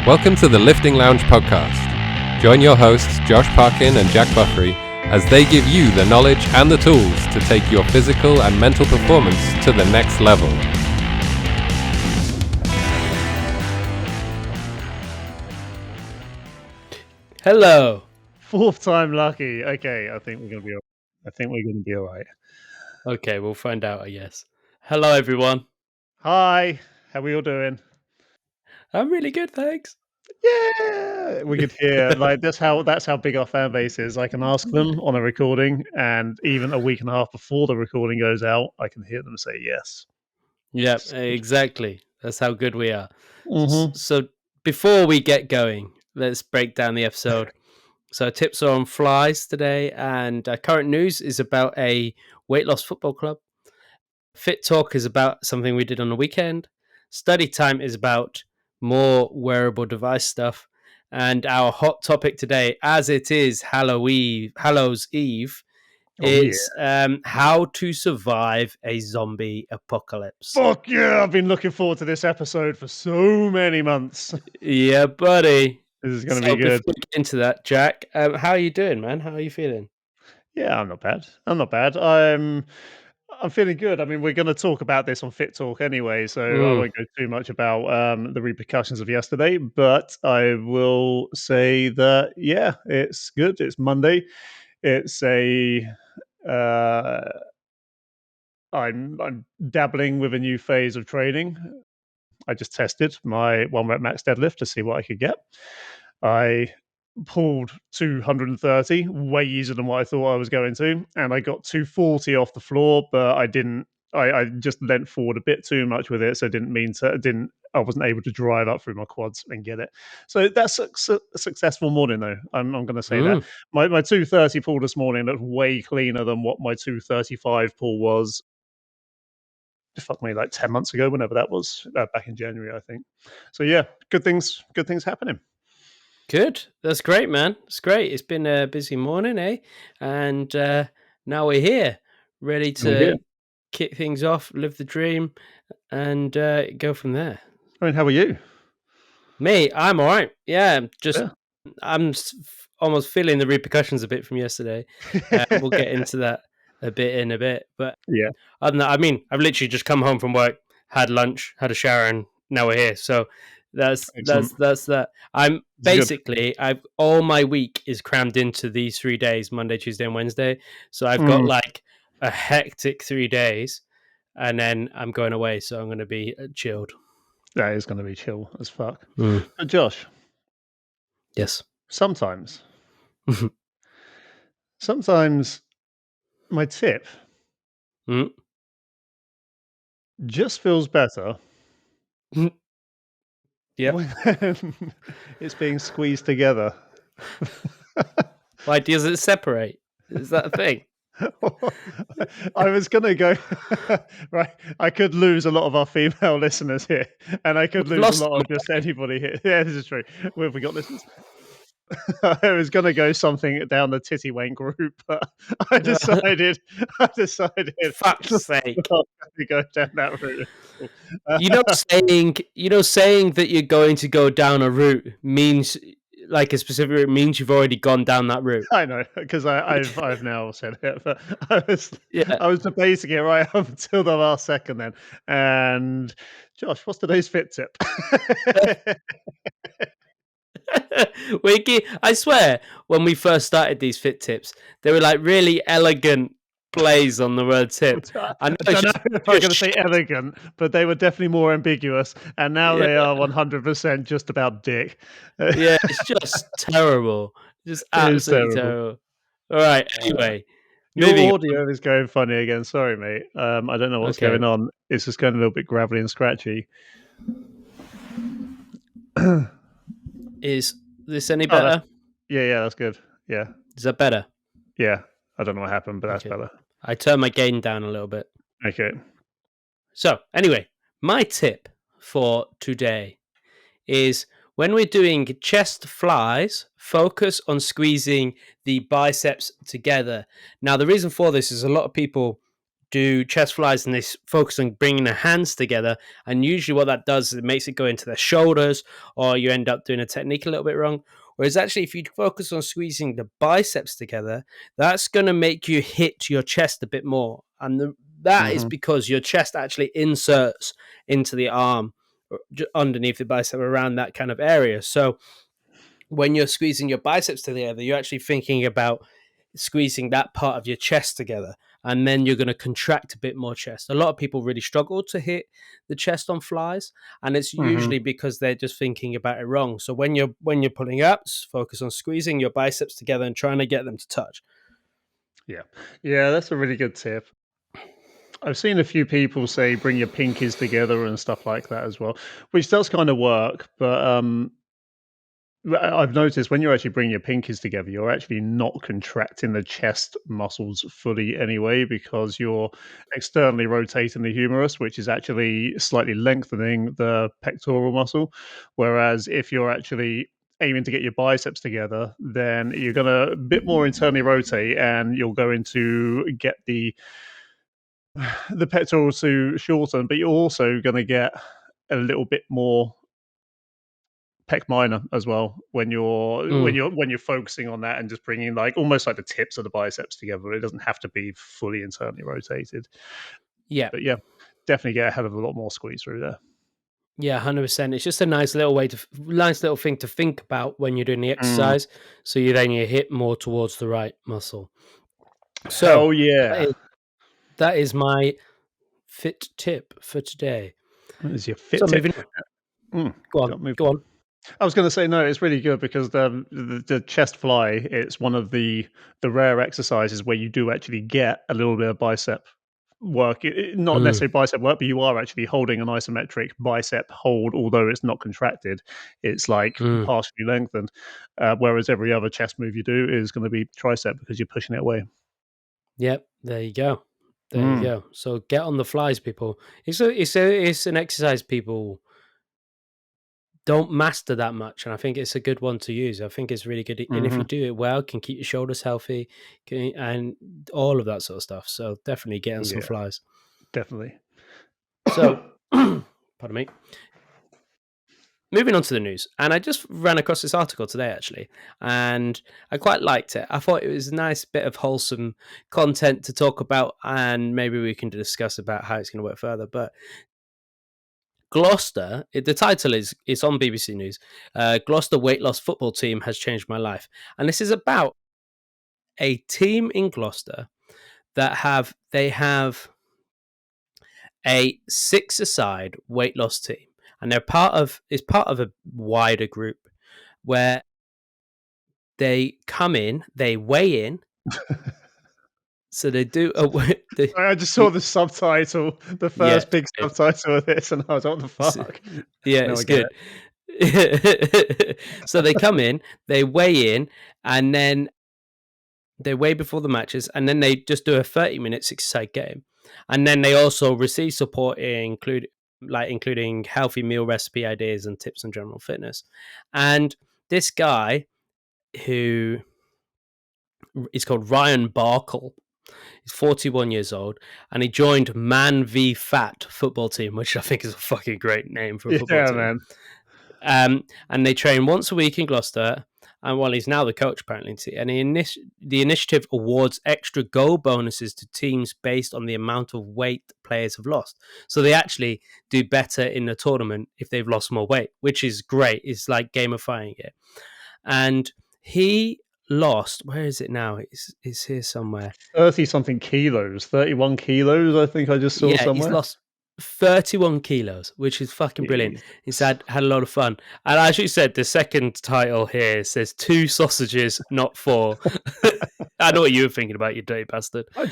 Welcome to the Lifting Lounge podcast. Join your hosts, Josh Parkin and Jack Buffery, as they give you the knowledge and the tools to take your physical and mental performance to the next level. Hello. Fourth time lucky. Okay, I think we're gonna be all right. Okay, we'll find out, I guess. Hello, everyone. Hi, how we all doing? I'm really good, thanks. Yeah, we could hear like that's how big our fan base is. I can ask them on a recording, and even a week and a half before the recording goes out, I can hear them say yes. Yeah, exactly. That's how good we are. Mm-hmm. So before we get going, let's break down the episode. So tips are on flies today, and current news is about a weight loss football club. Fit talk is about something we did on the weekend. Study time is about more wearable device stuff. And our hot topic today, as it is Hallows Eve, Oh yeah. it's how to survive a zombie apocalypse. Fuck yeah! I've been looking forward to this episode for so many months. Yeah, buddy. This is gonna be good. Before we get into that, Jack, how are you doing, man? How are you feeling? Yeah, I'm not bad. I'm feeling good. I mean, we're going to talk about this on Fit Talk anyway, so I won't go too much about the repercussions of yesterday. But I will say that yeah, it's good. It's Monday. It's a I'm dabbling with a new phase of training. I just tested my 1 rep max deadlift to see what I could get. I pulled 230, way easier than what I thought I was going to, and I got 240 off the floor, but I didn't. I just leant forward a bit too much with it, so I wasn't able to drive up through my quads and get it. So that's a successful morning, though. I'm going to say that my 230 pull this morning looked way cleaner than what my 235 pull was. Fuck me, like 10 months ago, whenever that was, back in January, I think. So yeah, good things happening. Good. That's great, man. It's great. It's been a busy morning, eh? And now we're here, ready to kick things off, live the dream, and go from there. I mean, how are you? Me, I'm all right. Yeah, Yeah. I'm almost feeling the repercussions a bit from yesterday. We'll get into that a bit. But Yeah. other than that, I mean, I've literally just come home from work, had lunch, had a shower, and now we're here. So that's that. I'm basically I've all my week is crammed into these 3 days, Monday, Tuesday, and Wednesday. So I've got like a hectic 3 days, and then I'm going away, so I'm going to be chilled. That is going to be chill as fuck. But Josh, Yes. sometimes my tip just feels better when it's being squeezed together. Why does it separate? Is that a thing? I was going to go right. I could lose a lot of our female listeners here, and I could lose a lot of just anybody here. Yeah, this is true. Where have we got listeners? I was going to go something down the titty wank route, but I decided. Fuck's sake! To go down that route. saying that you're going to go down a route means like a specific route means you've already gone down that route. I know, because I've now said it, but I was debating it right up until the last second then. And Josh, what's today's fit tip? I swear, when we first started these fit tips, they were like really elegant plays on the word tip. I don't know if I'm going to say elegant, but they were definitely more ambiguous, and now they are 100% just about dick. Yeah, it's just terrible. Just absolutely terrible. All right, anyway. Your audio is going funny again. Sorry, mate. I don't know what's going on. It's just going a little bit gravelly and scratchy. Is this any better? Yeah, that's good. Yeah. Is that better? Yeah. I don't know what happened, but that's better. I turned my gain down a little bit. Okay. So, anyway, my tip for today is when we're doing chest flies, focus on squeezing the biceps together. Now, the reason for this is a lot of people do chest flies and they focus on bringing their hands together. And usually what that does is it makes it go into their shoulders, or you end up doing a technique a little bit wrong. Whereas actually, if you focus on squeezing the biceps together, that's going to make you hit your chest a bit more. And that is because your chest actually inserts into the arm underneath the bicep around that kind of area. So when you're squeezing your biceps together, you're actually thinking about squeezing that part of your chest together, and then you're going to contract a bit more chest. A lot of people really struggle to hit the chest on flies, and it's usually because they're just thinking about it wrong. So when you're pulling up, focus on squeezing your biceps together and trying to get them to touch. Yeah, that's a really good tip. I've seen a few people say bring your pinkies together and stuff like that as well, which does kind of work. But I've noticed when you actually bring your pinkies together, you're actually not contracting the chest muscles fully anyway, because you're externally rotating the humerus, which is actually slightly lengthening the pectoral muscle. Whereas if you're actually aiming to get your biceps together, then you're going to a bit more internally rotate, and you're going to get the pectoral to shorten, but you're also going to get a little bit more pec minor as well when you're focusing on that and just bringing like almost like the tips of the biceps together. It doesn't have to be fully internally rotated. Yeah. But yeah, definitely get a hell of a lot more squeeze through there. Yeah, 100%. It's just a nice little thing to think about when you're doing the exercise. So you hit more towards the right muscle. So Hell yeah. that is my fit tip for today. That is your fit So tip. moving on. Go on. I was going to say no. It's really good because the chest fly. It's one of the rare exercises where you do actually get a little bit of bicep work. Not necessarily bicep work, but you are actually holding an isometric bicep hold, although it's not contracted. It's like partially lengthened. Whereas every other chest move you do is going to be tricep because you're pushing it away. Yep, there you go. There you go. So get on the flies, people. It's an exercise people don't master that much, and I think it's a good one to use. I think it's really good, and if you do it well, can keep your shoulders healthy, and all of that sort of stuff. So definitely get on some flies. Definitely. So, pardon me. Moving on to the news, and I just ran across this article today, actually, and I quite liked it. I thought it was a nice bit of wholesome content to talk about, and maybe we can discuss about how it's going to work further. But Gloucester, the title is it's on BBC News. Gloucester weight loss football team has changed my life, and this is about a team in Gloucester that have a 6-a-side weight loss team, and they're part of a wider group where they come in, they weigh in. So they do. I just saw the subtitle, the first big subtitle of this, and I was like, what the fuck? Yeah, it's good. So they come in, they weigh in, and then they weigh before the matches, and then they just do a 30-minute 6-a-side game. And then they also receive support, including healthy meal recipe ideas and tips on general fitness. And this guy, who is called Ryan Barkle, he's 41 years old, and he joined Man v Fat football team, which I think is a fucking great name for a football team. Man. And they train once a week in Gloucester. And while he's now the coach, apparently, and the initiative awards extra goal bonuses to teams based on the amount of weight players have lost. So they actually do better in the tournament if they've lost more weight, which is great. It's like gamifying it. And he lost, where is it now? It's here somewhere. 30-something kilos, 31 kilos, I think I just saw somewhere. He's lost 31 kilos, which is fucking brilliant. He's had a lot of fun. And as you said, the second title here says 2 sausages, not 4. I know what you were thinking about, you dirty bastard. Wow.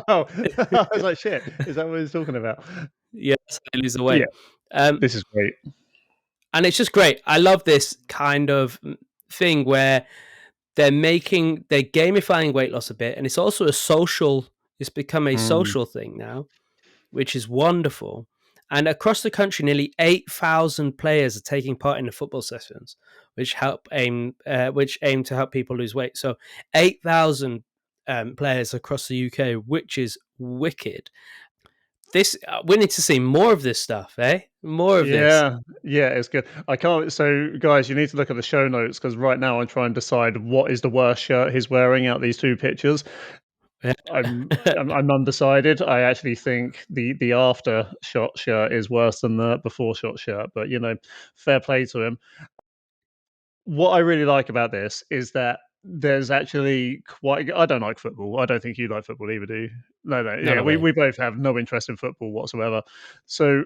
I was like, shit, is that what he's talking about? Yeah, so they lose the weight. Yeah. This is great. And it's just great. I love this kind of thing where they're gamifying weight loss a bit. And it's also it's become a social thing now, which is wonderful. And across the country, nearly 8,000 players are taking part in the football sessions, which aim to help people lose weight. So 8,000 players across the UK, which is wicked. This we need to see more of this stuff, eh? More of this. Yeah, it's good. I can't. So, guys, you need to look at the show notes because right now I'm trying to decide what is the worst shirt he's wearing out these two pictures. I'm undecided. I actually think the after shot shirt is worse than the before shot shirt, but fair play to him. What I really like about this is that there's actually quite. I don't like football. I don't think you like football either, do you? No, no. Not Yeah, we, away. we both have no interest in football whatsoever. So,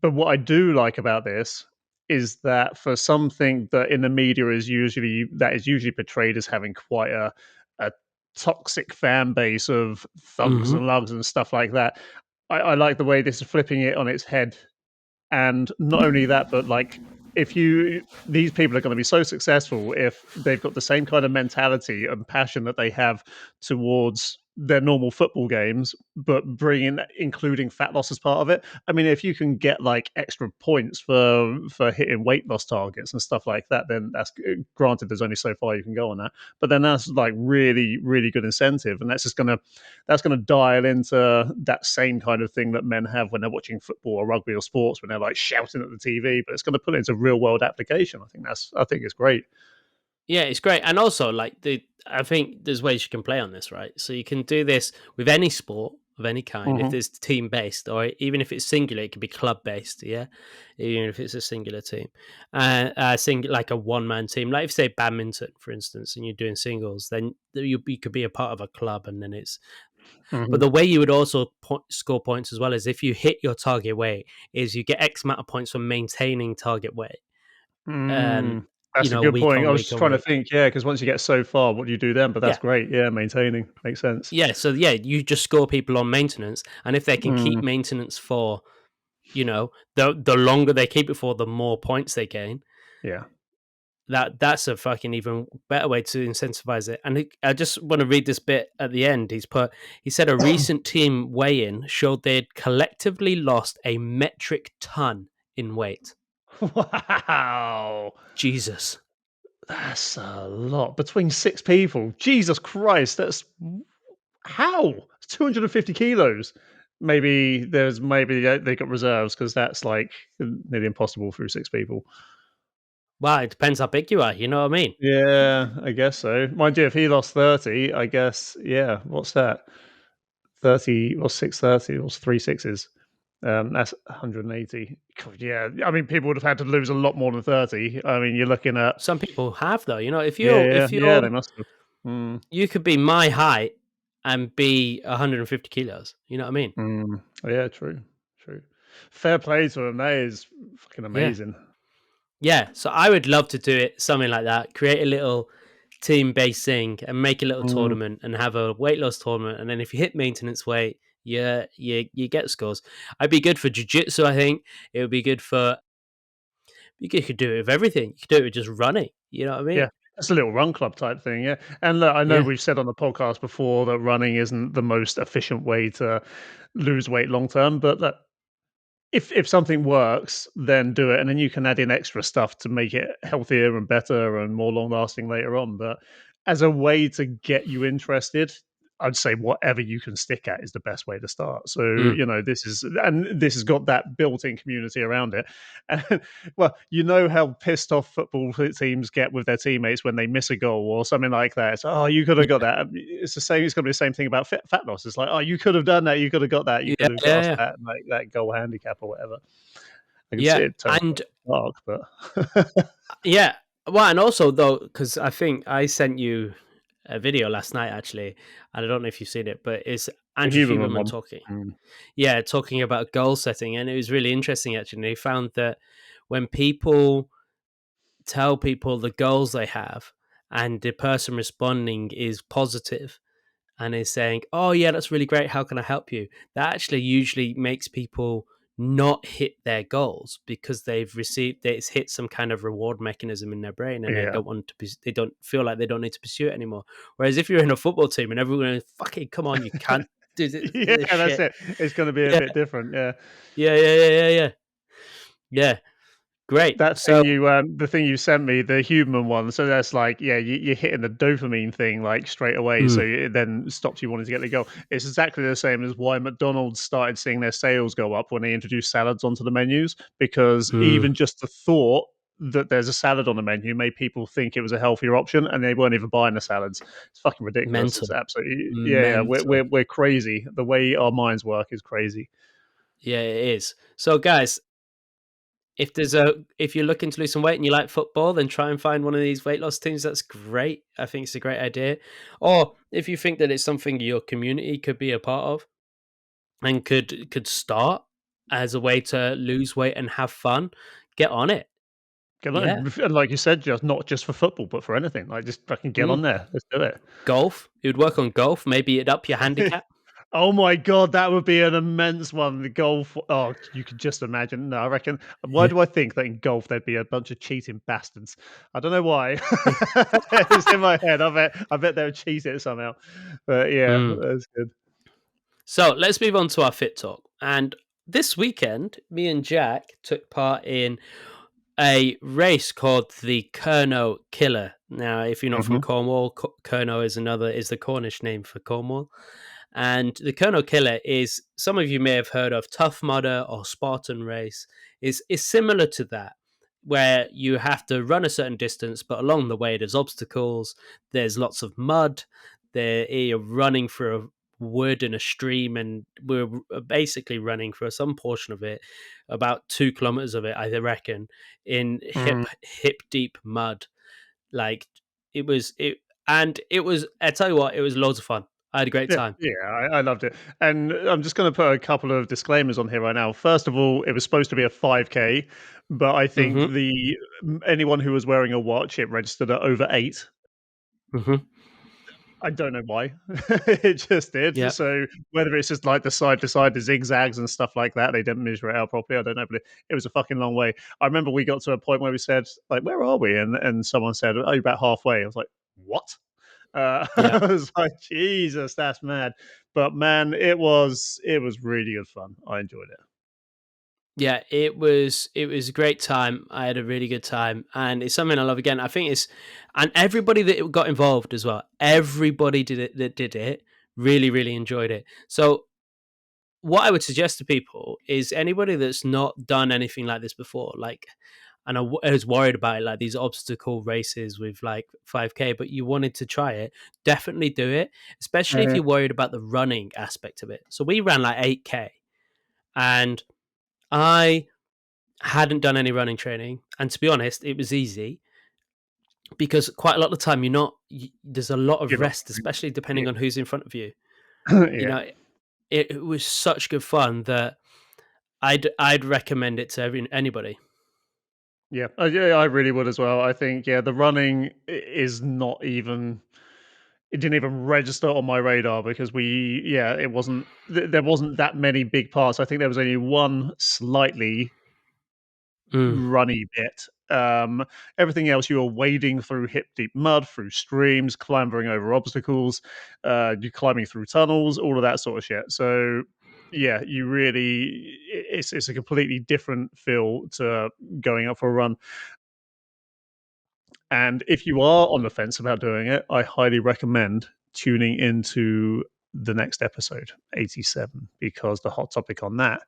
but what I do like about this is that for something that in the media is usually portrayed as having quite a toxic fan base of thugs Mm-hmm. and lugs and stuff like that, I like the way this is flipping it on its head. And not only that, but like if you these people are going to be so successful if they've got the same kind of mentality and passion that they have towards their normal football games, but including fat loss as part of it. I mean, if you can get like extra points for hitting weight loss targets and stuff like that, then that's granted. There's only so far you can go on that, but then that's like really, really good incentive, and that's gonna dial into that same kind of thing that men have when they're watching football or rugby or sports when they're like shouting at the TV. But it's going to put it into real world application. I think it's great. Yeah, it's great. And also, I think there's ways you can play on this, right? So you can do this with any sport of any kind. If Mhm. it's team based, or even if it's singular, it could be club based. Yeah, even if it's a singular team, like a one man team. Like if say badminton, for instance, and you're doing singles, then you could be a part of a club, and then it's. But Mhm. the way you would also score points as well is if you hit your target weight, is you get X amount of points for maintaining target weight. Um, That's a good week point. I on was week just on trying to week. think, yeah, because once you get so far, what do you do then? But that's Yeah. great. Yeah, maintaining makes sense. Yeah, so yeah, you just score people on maintenance, and if they can keep Mm, maintenance for, the longer they keep it for, the more points they gain. yeah. That's a fucking even better way to incentivize it. And I just want to read this bit at the end. He said a recent team weigh-in showed they'd collectively lost a metric ton in weight. Wow. Jesus. That's a lot between six people. Jesus Christ, that's how? It's 250 kilos. Maybe they got reserves because that's like nearly impossible through six people. Well, it depends how big you are. You know what I mean? Yeah, I guess so. Mind you, if he lost 30, I guess, yeah, what's that? 30 or 630 or three sixes. That's 180. God, yeah, I mean, people would have had to lose a lot more than 30. I mean, you're looking at Some people have though. If yeah, you're yeah, if yeah. you're They must have. Mm, you could be my height and be 150 kilos. You know what I mean? mm. Yeah, true, true. Fair play to him. That is fucking Yeah. amazing. Yeah. So I would love to do it, something like that. Create a little team based thing and make a little Mm, tournament and have a weight loss tournament. And then if you hit maintenance weight, you get scores. I'd be good for jiu-jitsu, I think. It would be good for, you could do it with everything. You could do it with just running. You know what I mean? yeah, it's a little run club type thing. Yeah, and look, I know Yeah. we've said on the podcast before that running isn't the most efficient way to lose weight long term, but look, if something works, then do it, and then you can add in extra stuff to make it healthier and better and more long lasting later on. But as a way to get you interested, I'd say whatever you can stick at is the best way to start. So Mm. this has got that built-in community around it. And well, you know how pissed off football teams get with their teammates when they miss a goal or something like that. It's, oh, you could have got Yeah. that. It's the same. It's going to be the same thing about fat loss. It's like, oh, you could have done that. You could have got that. You Yeah. could have got us Yeah. that like that goal handicap or whatever. I can see Yeah. it turning And dark, but yeah. Well, and also though, because I think I sent you a video last night actually, and I don't know if you've seen it, but it's the Andrew Huberman Huberman one. talking. Mm. Yeah, talking about goal setting, and it was really interesting actually. He found that when people tell people the goals they have, and the person responding is positive and is saying, "Oh yeah, that's really great. How can I help you?" That actually usually makes people not hit their goals because it's hit some kind of reward mechanism in their brain, and they Yeah. don't want to. They don't feel like they don't need to pursue it anymore. Whereas if you're in a football team and everyone is fucking come on, you can't do Yeah, this that's shit. it. It's going to be a Yeah, bit different. Yeah. yeah. Yeah. Great. That So, thing the thing you sent me, the human one. So that's like, yeah, you're hitting the dopamine thing like straight away. So mm, it then stops you wanting to get the goal. It's exactly the same as why McDonald's started seeing their sales go up when they introduced salads onto the menus, because mm, even just the thought that there's a salad on the menu made people think it was a healthier option, and they weren't even buying the salads. It's fucking ridiculous. It's mental, absolutely, yeah. mental. We're crazy. The way our minds work is crazy. Yeah, it is. So, guys, if you're looking to lose some weight and you like football, then try and find one of these weight loss teams. That's great. I think it's a great idea. Or if you think that it's something your community could be a part of and could start as a way to lose weight and have fun, get on it. Get Yeah. on, and like you said, just not just for football, but for anything. Like, just fucking get Mm. on there. Let's do it. Golf. It would work on golf. Maybe it'd up your handicap. Oh my god, that would be an immense one. The golf. Oh, you could just imagine. No, I reckon. Why do I think that in golf there'd be a bunch of cheating bastards? I don't know why. It's in my head. I bet they would cheat it somehow. But yeah, Mm. that's good. So let's move on to our fit talk. And this weekend, me and Jack took part in a race called the Kernow Killer. Now, if you're not from Mhm. Cornwall, Kernow is the Cornish name for Cornwall. And the Kernow Killer is, some of you may have heard of, Tough Mudder or Spartan Race. Is similar to that, where you have to run a certain distance, but along the way there's obstacles, there's lots of mud, you're running through a wood and a stream, and we're basically running for some portion of it, about 2 kilometers of it, I reckon, in Mm. hip deep mud. Like it was. I tell you what, it was loads of fun. I had a great Yeah, time. yeah, I loved it. And I'm just going to put a couple of disclaimers on here right now. First of all, it was supposed to be a 5K, but I think Hmm. the anyone who was wearing a watch, it registered at over 8. Hmm. I don't know why. It just did. Yeah, So whether it's just like the side to side, the zigzags and stuff like that, they didn't measure it out properly. I don't know, but it was a fucking long way. I remember we got to a point where we said, like, where are we? And someone said, oh, you're about halfway. I was like, what? yeah, I was like, Jesus, that's mad. But man, it was really good fun. I enjoyed it. yeah. It was a great time. I had a really good time, and it's something I love. Again, I think and everybody that got involved as well. Everybody did it. Really, really enjoyed it. So what I would suggest to people is anybody that's not done anything like this before, like, and I was worried about it, like these obstacle races with like 5K, but you wanted to try it, definitely do it, especially if Mhm. you're worried about the running aspect of it. So we ran like 8K, and I hadn't done any running training. And to be honest, it was easy because quite a lot of the time there's a lot of Give up. rest, especially Yeah. depending on who's in front of you. You Yeah. know, it was such good fun that I'd recommend it to anybody. Yeah. Yeah, I really would as well. I think, yeah, the running is not even it didn't even register on my radar because it wasn't there wasn't that many big parts. I think there was only one slightly Mm. runny bit. Everything else, you were wading through hip deep mud, through streams, clambering over obstacles, you climbing through tunnels, all of that sort of shit. So yeah, you really it's a completely different feel to going out for a run. And if you are on the fence about doing it, I highly recommend tuning into the next episode, 87, because the hot topic on that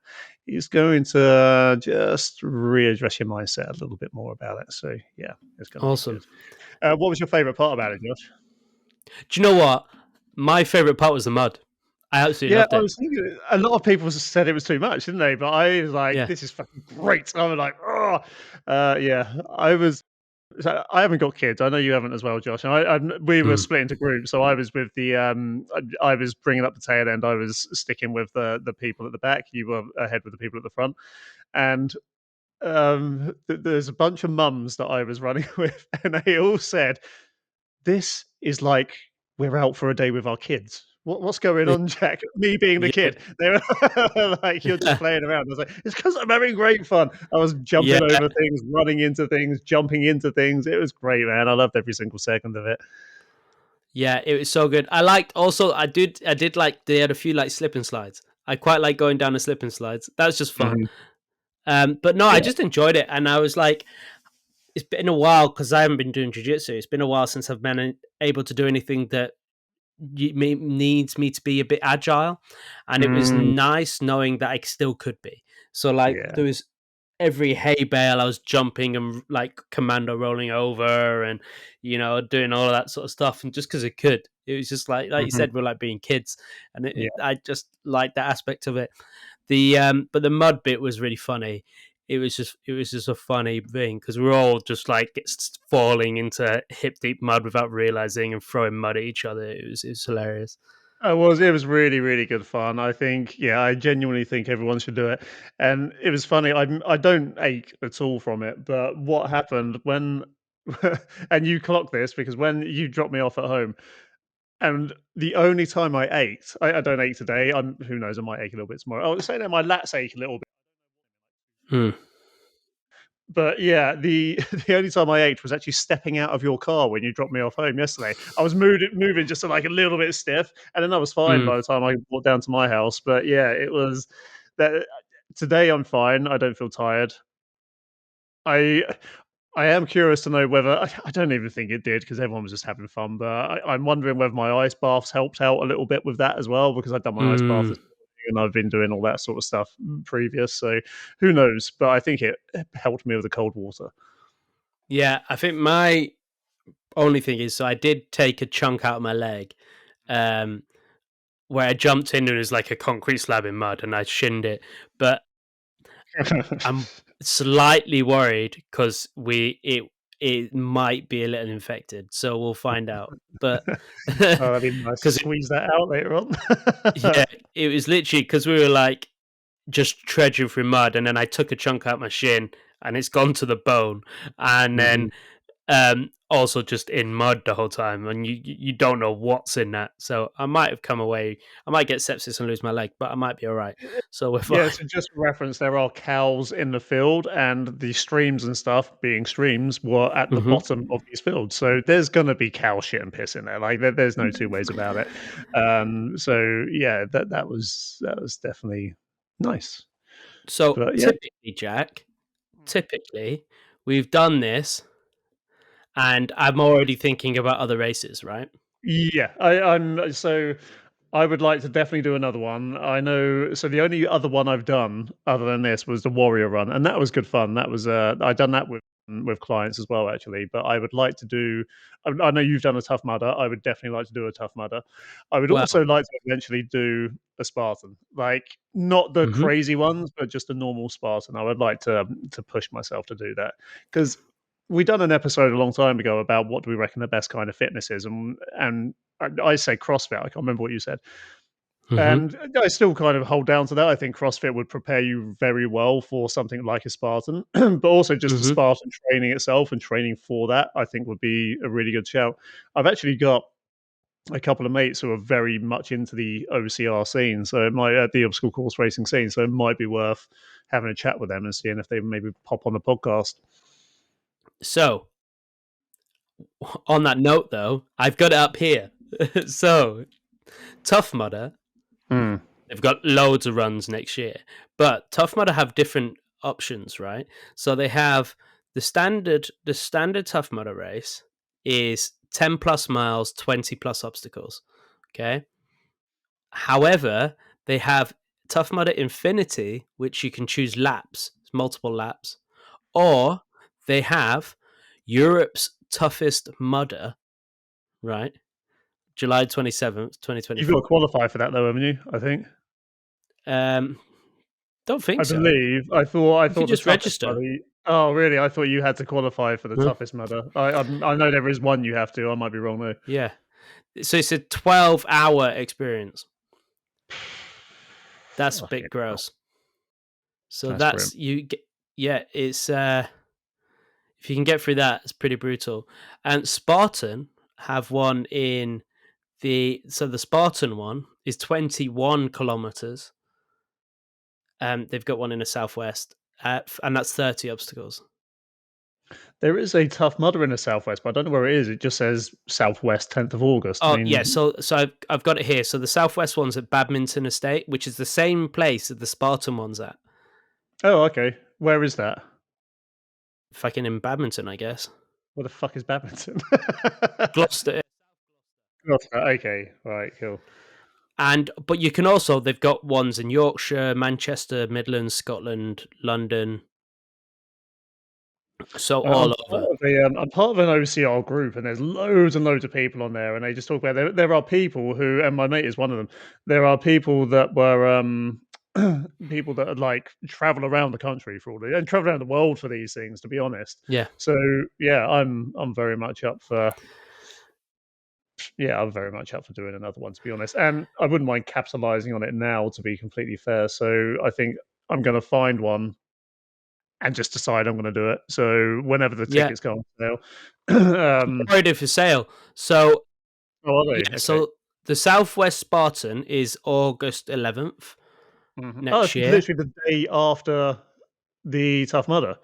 is going to just readdress your mindset a little bit more about it. So, yeah, it's going to be Awesome. good. What was your favorite part about it, Josh? Do you know what? My favorite part was the mud. I absolutely Yeah, loved I it. was thinking a lot of people said it was too much, didn't they? But I was like, Yeah. this is fucking great. I was like, oh, yeah, So I haven't got kids. I know you haven't as well, Josh. And we were Mm. split into groups. So I was with I was bringing up the tail end. I was sticking with the people at the back. You were ahead with the people at the front. And there's a bunch of mums that I was running with, and they all said, "This is like we're out for a day with our kids." What's going on, Jack? Me being the Yeah. kid. They were like, "You're just playing around." I was like, "It's because I'm having great fun." I was Yeah. jumping over things, running into things, jumping into things. It was great, man. I loved every single second of it. Yeah, it was so good. I liked also I did like they had a few like slip and slides. I quite like going down the slip and slides. That was just fun. Mhm. But no, I Yeah. just enjoyed it, and I was like, it's been a while because I haven't been doing jiu-jitsu. It's been a while since I've been able to do anything that needs me to be a bit agile, and it was Mm, nice knowing that I still could be. So like yeah. there was every hay bale I was jumping and like commando rolling over and doing all of that sort of stuff, and just because I could, it was just like you Mhm. said, we're like being kids, and Yeah. I just like that aspect of it. The but the mud bit was really funny. It was just a funny thing because we were all just like falling into hip deep mud without realizing and throwing mud at each other. It was hilarious. It was really, really good fun. I think, yeah, I genuinely think everyone should do it. And it was funny. I don't ache at all from it. But what happened when, and you clock this because when you dropped me off at home, and the only time I ached, I don't ache today. Who knows? I might ache a little bit tomorrow. I was saying that my lats ache a little bit. Hmm. But yeah, the the only time I ached was actually stepping out of your car when you dropped me off home yesterday. I was moving just like a little bit stiff, and then I was fine Hmm. by the time I walked down to my house. But yeah, it was that. Today I'm fine. I don't feel tired. I I am curious to know whether I don't even think it did because everyone was just having fun. But I'm wondering whether my ice baths helped out a little bit with that as well because I'd done my ice bath Hmm. this morning and I've been doing all that sort of stuff previous. So who knows? But I think it helped me with the cold water. Yeah, I think my only thing is, so I did take a chunk out of my leg, um, where I jumped in and it was like a concrete slab in mud, and I shinned it. But I'm slightly worried because it might be a little infected, so we'll find out. But Oh, that'd be nice to because squeeze that out later on. yeah, it was literally because we were like just trudging through mud, and then I took a chunk out my shin, and it's gone to the bone, and then Mhm. also just in mud the whole time, and you don't know what's in that. So I might have come away. I might get sepsis and lose my leg, but I might be all right. So we're Yeah, fine. so just for reference, there are cows in the field, and the streams and stuff, being streams, were at the Hmm. bottom of these fields. So there's going to be cow shit and piss in there. Like there's no two ways about it. So yeah, that was definitely nice. So But yeah, typically, Jack, typically we've done this, and I'm already thinking about other races, right? yeah, I'm so. I would like to definitely do another one. I know. So the only other one I've done other than this was the Warrior Run, and that was good fun. That was I've done that with clients as well, actually. But I would like to do. I know you've done a Tough Mudder. I would definitely like to do a Tough Mudder. I would also Well, like to eventually do a Spartan, like not the hmm crazy ones, but just a normal Spartan. I would like to push myself to do that because we done an episode a long time ago about what do we reckon the best kind of fitness is, and I say CrossFit. I can't remember what you said. hmm And I still kind of hold down to that. I think CrossFit would prepare you very well for something like a Spartan, but also just the hmm Spartan training itself and training for that, I think would be a really good shout. I've actually got a couple of mates who are very much into the OCR scene, so it might the obstacle course racing scene. So it might be worth having a chat with them and seeing if they maybe pop on the podcast. So on that note, though, I've got it up here. So Tough Mudder, Hmm. they've got loads of runs next year, but Tough Mudder have different options, right? So they have the standard Tough Mudder race is 10 plus miles, 20 plus obstacles. Okay. However, they have Tough Mudder Infinity, which you can choose laps, multiple laps, or they have Europe's toughest mudder, right? July 27th, You've got 2024. to qualify for that, though, haven't you? I think. Um, don't I think so. believe. I You can thought the just toughest register. mudder. Oh, really? I thought you had to qualify for the Huh? toughest mudder. I know there is one you have to. I might be wrong though. Yeah. So it's a 12-hour experience. That's a Fucking bit hell. gross. So That's grim. that's you get. Yeah, it's if you can get through that, it's pretty brutal. And Spartan have one in the Spartan one is 21 kilometers. They've got one in the southwest, and that's 30 obstacles. There is a tough mudder in the southwest, but I don't know where it is. It just says southwest 10th of August. I Oh yeah, mean, so I've got it here. So the southwest one's at Badminton Estate, which is the same place that the Spartan one's at. oh, okay. Where is that? Fucking in badminton, I guess. Where the fuck is badminton? Gloucester. Gloucester. Okay, right, cool. But you can also, they've got ones in Yorkshire, Manchester, Midlands, Scotland, London. So all over. I'm part of an OCR group, and there's loads and loads of people on there, and they just talk about there are people who, and my mate is one of them. There are people that were people that had like travel around the country for all the and travel around the world for these things. To be honest, Yeah. so yeah, I'm very much up for. Yeah, I'm very much up for doing another one, to be honest. And I wouldn't mind capitalizing on it now, to be completely fair. So I think I'm going to find one and just decide I'm going to do it. So whenever the Yeah. tickets go on sale, Already for sale. So, oh, are they? yeah, Okay. so the Southwest Spartan is August 11th Oh, next it's year. literally the day after the Tough Mudder.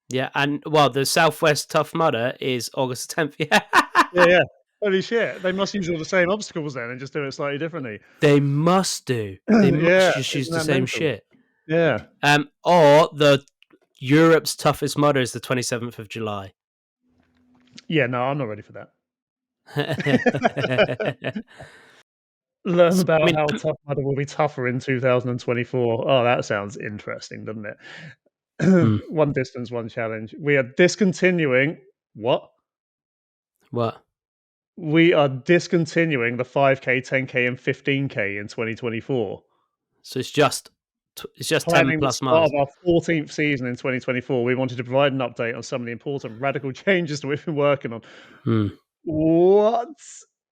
Yeah. And, well, the Southwest Tough Mudder is August 10th. Yeah. Yeah. Holy shit. They must use all the same obstacles then and just do it slightly differently. They must do. They Yeah. must just use Isn't the that same mental? shit. Yeah. Or the Europe's toughest mudder is the 27th of July. Yeah, no, I'm not ready for that. Learn about how Tough Mudder will be tougher in 2024. Oh, that sounds interesting, doesn't it? One distance, one challenge. We are discontinuing what? What? We are discontinuing the 5K, 10K, and 15K in 2024. So it's just 10 Planning the plus start miles. of our 14th season in 2024, we wanted to provide an update on some of the important radical changes that we've been working on. What?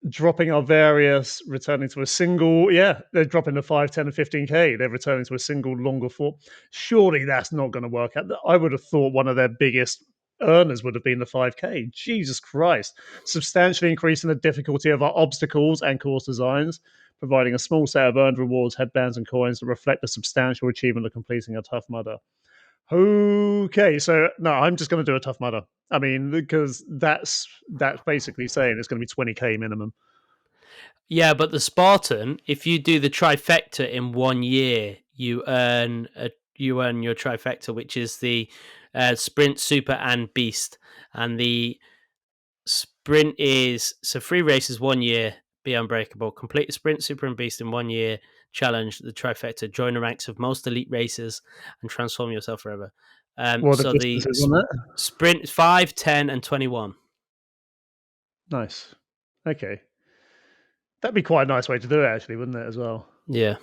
Dropping our various, returning to a single, they're dropping the 5, 10, and 15K. They're returning to a single longer form. Surely that's not going to work out. I would have thought one of their biggest earners would have been the 5K. Jesus Christ. Substantially increasing the difficulty of our obstacles and course designs, providing a small set of earned rewards, headbands, and coins that reflect the substantial achievement of completing a Tough Mudder. Okay, so no, I'm just going to do a Tough Mudder. I mean, because that's basically saying it's going to be 20K minimum. Yeah, but the Spartan, if you do the trifecta in 1 year, you earn your trifecta, which is the sprint, super, and beast. And the sprint is 3 races 1 year, be unbreakable. Complete the sprint, super, and beast in 1 year. Challenge the trifecta. Join the ranks of most elite racers and transform yourself forever. What are the So the distances on that? sprint 5, 10, and 21. Nice. Okay. That'd be quite a nice way to do it, actually, wouldn't it, as well? Yeah.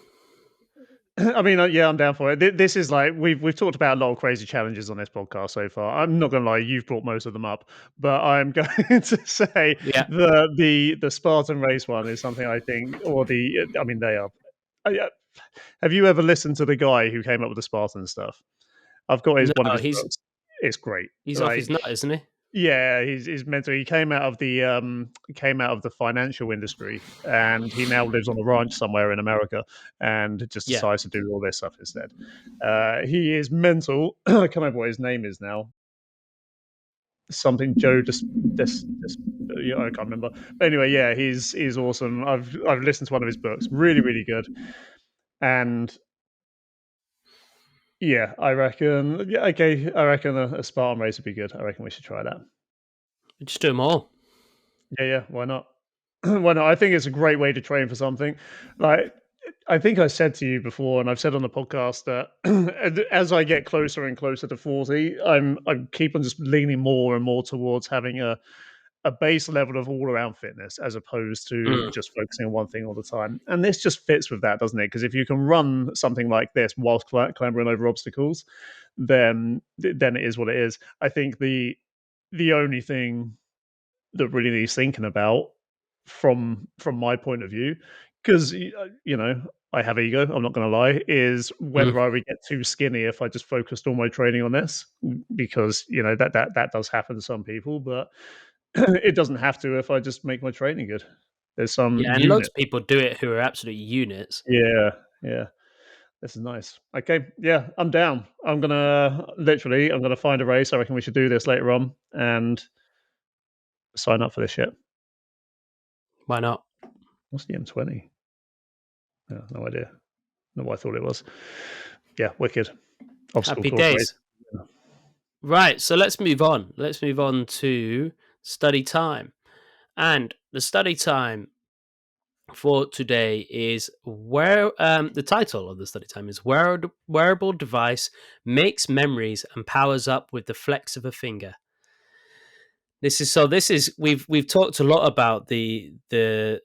I mean, yeah, I'm down for it. This is like we've talked about a lot of crazy challenges on this podcast so far. I'm not going to lie, you've brought most of them up, but I'm going to say Yeah. the Spartan race one is something I think, I mean, they are. Have you ever listened to the guy who came up with the Spartan stuff? I've got one of his books. It's great. He's off his nut, isn't he? Yeah, he's mental. He came out of the financial industry, and he now lives on a ranch somewhere in America, and just decides to do all this stuff instead. He is mental. I can't remember what his name is now. Something Joe I can't remember. But anyway, yeah, he's awesome. I've listened to one of his books. Really, really good. And yeah, I reckon. Yeah, okay. I reckon a Spartan race would be good. I reckon we should try that. Just do them all. Yeah. Why not? Why not? I think it's a great way to train for something. Like I think I said to you before, and I've said on the podcast that as I get closer and closer to 40, I keep on just leaning more and more towards having a base level of all around fitness as opposed to just focusing on one thing all the time. And this just fits with that, doesn't it? Because if you can run something like this whilst clambering over obstacles, then it is what it is. I think the only thing that really needs thinking about from my point of view, because I have ego, I'm not going to lie, is whether I would get too skinny if I just focused all my training on this, because that does happen to some people, but it doesn't have to if I just make my training good. There's some and lots of people do it who are absolute units. Yeah. This is nice. Okay, yeah, I'm down. I'm gonna find a race. I reckon we should do this later on and sign up for this shit. Why not? What's the M20? Yeah, no idea. Not what I thought it was. Yeah, wicked. obstacle Happy course race. days. Right, so let's move on. Let's move on to study time. And the study time for today is where the title of the study time is wearable device makes memories and powers up with the flex of a finger. This is we've talked a lot about the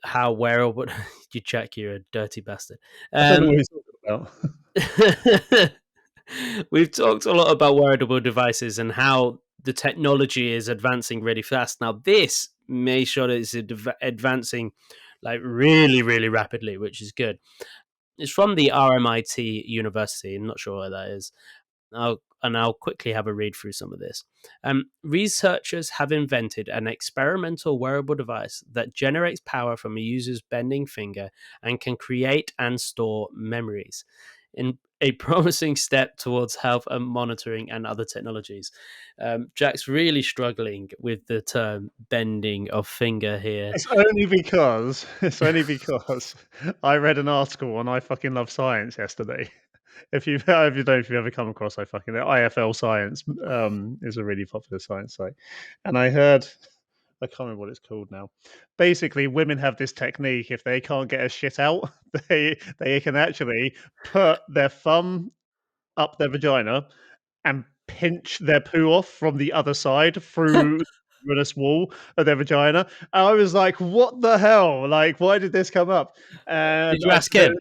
how wearable you check, you're a dirty bastard. I don't know what he's talking about. We've talked a lot about wearable devices and how the technology is advancing really fast. Now, this may show that it's advancing like really, really rapidly, which is good. It's from the RMIT University. I'm not sure where that is. I'll quickly have a read through some of this. Researchers have invented an experimental wearable device that generates power from a user's bending finger and can create and store memories, in a promising step towards health and monitoring and other technologies. Jack's really struggling with the term bending of finger here. It's only because I read an article on I Fucking Love Science yesterday. If you don't know if you've ever come across IFL Science is a really popular science site, and I can't remember what it's called now. Basically, women have this technique: if they can't get a shit out, they can actually put their thumb up their vagina and pinch their poo off from the other side through the wall of their vagina. And I was like, "What the hell? Like, why did this come up?" And Did you ask him?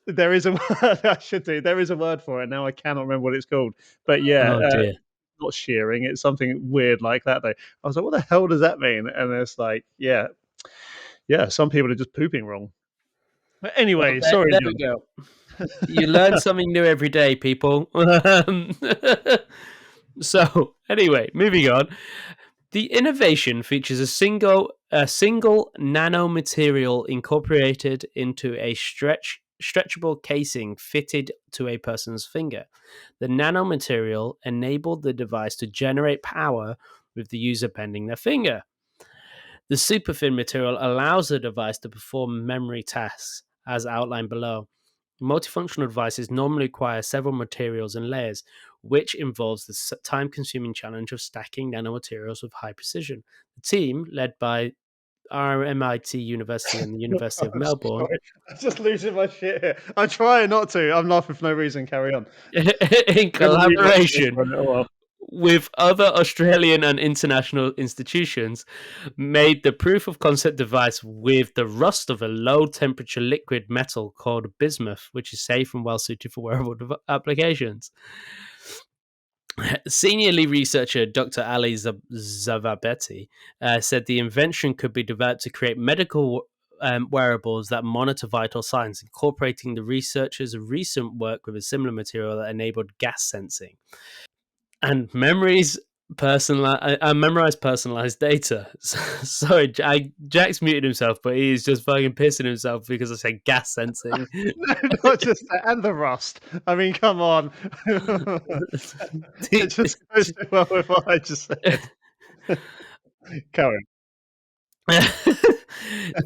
there is a word I should do. There is a word for it. Now I cannot remember what it's called. But yeah, Oh dear. not shearing. It's something weird like that, though. I was like, what the hell does that mean? And it's like, yeah, some people are just pooping wrong. But anyway, Well, sorry. there we go. You learn something new every day, people. So, anyway, moving on. The innovation features a single nanomaterial incorporated into a stretchable casing fitted to a person's finger. The nanomaterial enabled the device to generate power with the user bending their finger. The superfin material allows the device to perform memory tasks, as outlined below. Multifunctional devices normally require several materials and layers, which involves the time-consuming challenge of stacking nanomaterials with high precision. The team, led by RMIT University and the University of I'm so Melbourne, sorry. I'm just losing my shit here. I'm trying not to. I'm laughing for no reason. Carry on. in I'm gonna rewatch this collaboration for a little while. with other Australian and international institutions, made the proof of concept device with the rust of a low temperature liquid metal called bismuth, which is safe and well suited for wearable applications. Senior lead researcher Dr. Ali Zavabeti said the invention could be developed to create medical wearables that monitor vital signs, incorporating the researchers' recent work with a similar material that enabled gas sensing. And memorize personalized data. Sorry, Jack's muted himself, but he's just fucking pissing himself because I said gas sensing. No, not just that, and the rust. I mean, come on. It just goes so well with what I just said. Carry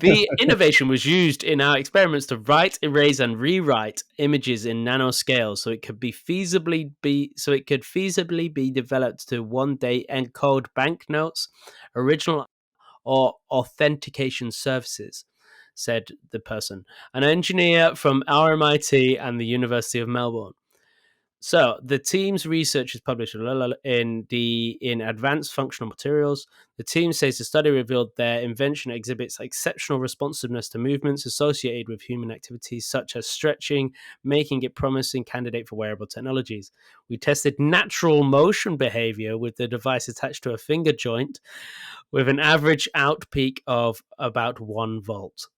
The innovation was used in our experiments to write, erase, and rewrite images in nanoscale, so it could feasibly be developed to one day encode banknotes, original or authentication services, said the person, an engineer from RMIT and the University of Melbourne. So the team's research is published in Advanced Functional Materials. The team says the study revealed their invention exhibits exceptional responsiveness to movements associated with human activities such as stretching, making it promising candidate for wearable technologies. We tested natural motion behavior with the device attached to a finger joint with an average out peak of about 1 volt.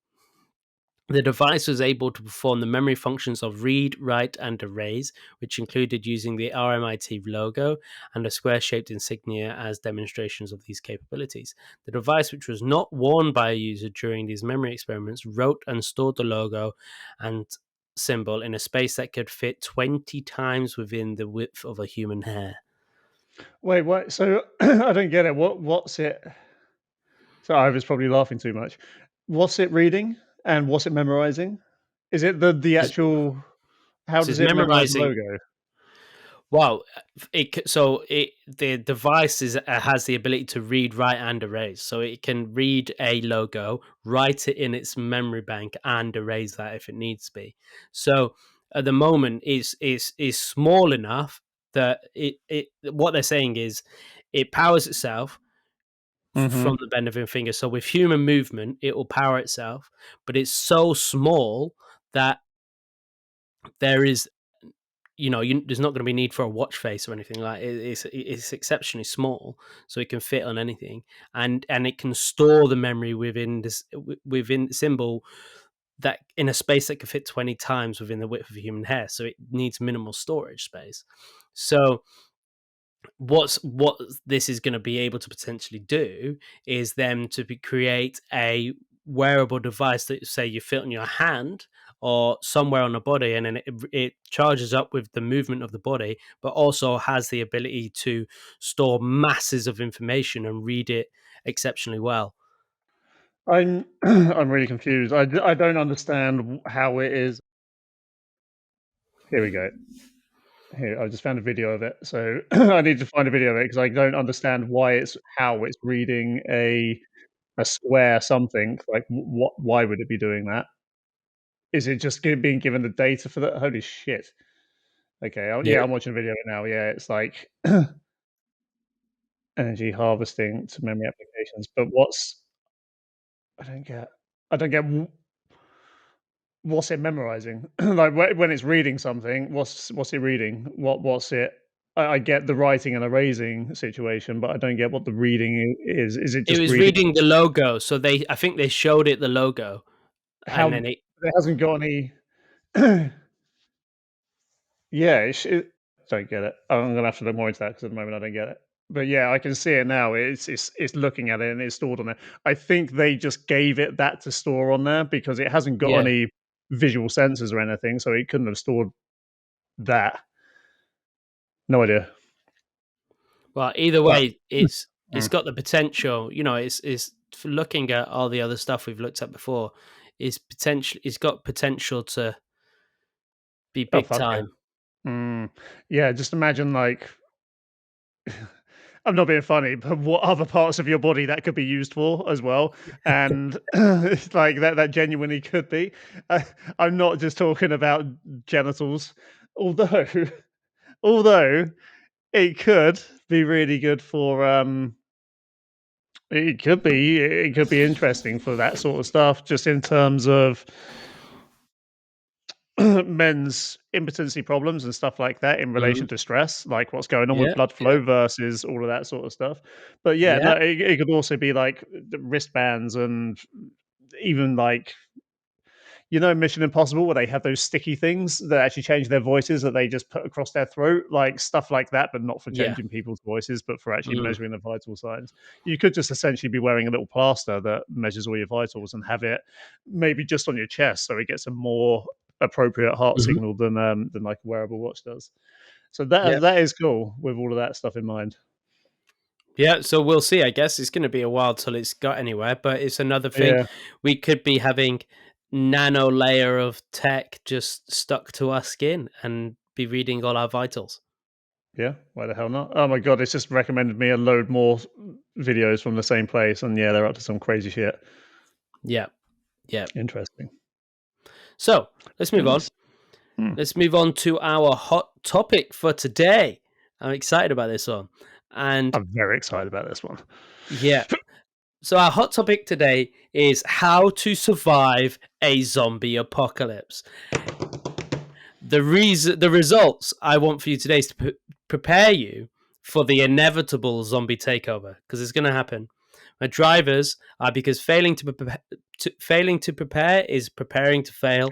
The device was able to perform the memory functions of read, write, and erase, which included using the RMIT logo and a square-shaped insignia as demonstrations of these capabilities. The device, which was not worn by a user during these memory experiments, wrote and stored the logo and symbol in a space that could fit 20 times within the width of a human hair. Wait, what? So I don't get it. What's it? So I was probably laughing too much. What's it reading and what's it memorizing? Is it the actual? How So does it's it memorize the memorizing. logo? Well, the device has the ability to read, write, and erase. So it can read a logo, write it in its memory bank, and erase that if it needs to be. So at the moment, is small enough that it what they're saying is it powers itself from the bend of your finger. So with human movement, it will power itself, but it's so small that there is there's not going to be need for a watch face or anything like it. It's exceptionally small, so it can fit on anything, and it can store the memory within the symbol that in a space that can fit 20 times within the width of a human hair. So it needs minimal storage space. So what this is going to be able to potentially do is them to create a wearable device that say you fit on your hand or somewhere on the body, and then it charges up with the movement of the body, but also has the ability to store masses of information and read it exceptionally well. I'm I'm really confused. I don't understand how it is. Here we go. Here, I just found a video of it. So I need to find a video of it because I don't understand how it's reading a square something. Like what? Why would it be doing that? Is it just being given the data for that? Holy shit! Okay, Yeah, I'm watching a video of it now. Yeah, it's like energy harvesting to memory applications. But I don't get. I don't get what's it memorizing? Like when it's reading something, what's it reading? What's it? I get the writing and erasing situation, but I don't get what the reading is. Is it it just was reading reading the logo, so I think they showed it the logo, and how then it it hasn't got any? Yeah, don't get it. I'm gonna have to look more into that because at the moment I don't get it. But yeah, I can see it now. It's looking at it and it's stored on there. I think they just gave it that to store on there because it hasn't got yeah. any visual sensors or anything, so it couldn't have stored that. No idea. Well, either But way, it's mm, got the potential. It's looking at all the other stuff we've looked at before. It's got potential to be oh big fuck yeah. time. Yeah, just imagine like I'm not being funny, but what other parts of your body that could be used for as well, and like that genuinely could be. I, I'm not just talking about genitals, although although it could be really good for it could be interesting for that sort of stuff, just in terms of men's impotency problems and stuff like that in Mhm. relation to stress, like what's going on with Yeah, blood yeah, flow versus all of that sort of stuff. But yeah, no, yeah, it could also be like the wristbands and even like Mission Impossible where they have those sticky things that actually change their voices that they just put across their throat, like stuff like that, but not for yeah. changing people's voices, but for actually Mm. measuring the vital signs. You could just essentially be wearing a little plaster that measures all your vitals and have it maybe just on your chest, so it gets a more appropriate heart Hmm. signal than like a wearable watch does. So Yeah, that is cool with all of that stuff in mind. yeah. So we'll see. I guess it's going to be a while till it's got anywhere, but it's another thing. Yeah, We could be having nano layer of tech just stuck to our skin and be reading all our vitals. yeah. Why the hell not? Oh my god, it's just recommended me a load more videos from the same place, and yeah, they're up to some crazy shit. Yeah, yeah. Interesting. So let's move on. Nice. Hmm. Let's move on to our hot topic for today. I'm excited about this one. And I'm very excited about this one. yeah, so our hot topic today is how to survive a zombie apocalypse. The results I want for you today is to prepare you for the inevitable zombie takeover because it's going to happen. My drivers are because failing to prepare is preparing to fail.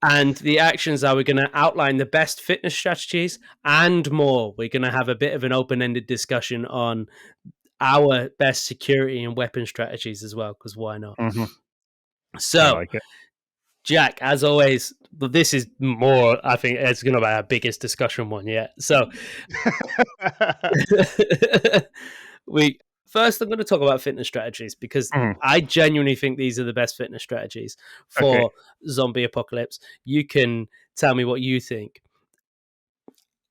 And the actions are we're going to outline the best fitness strategies and more. We're going to have a bit of an open ended discussion on our best security and weapon strategies as well, because why not? Mhm. I So, like it. Jack, as always, this is more, I think it's going to be our biggest discussion one yet. So, we first, I'm going to talk about fitness strategies because Mhm. I genuinely think these are the best fitness strategies Okay. for zombie apocalypse. You can tell me what you think.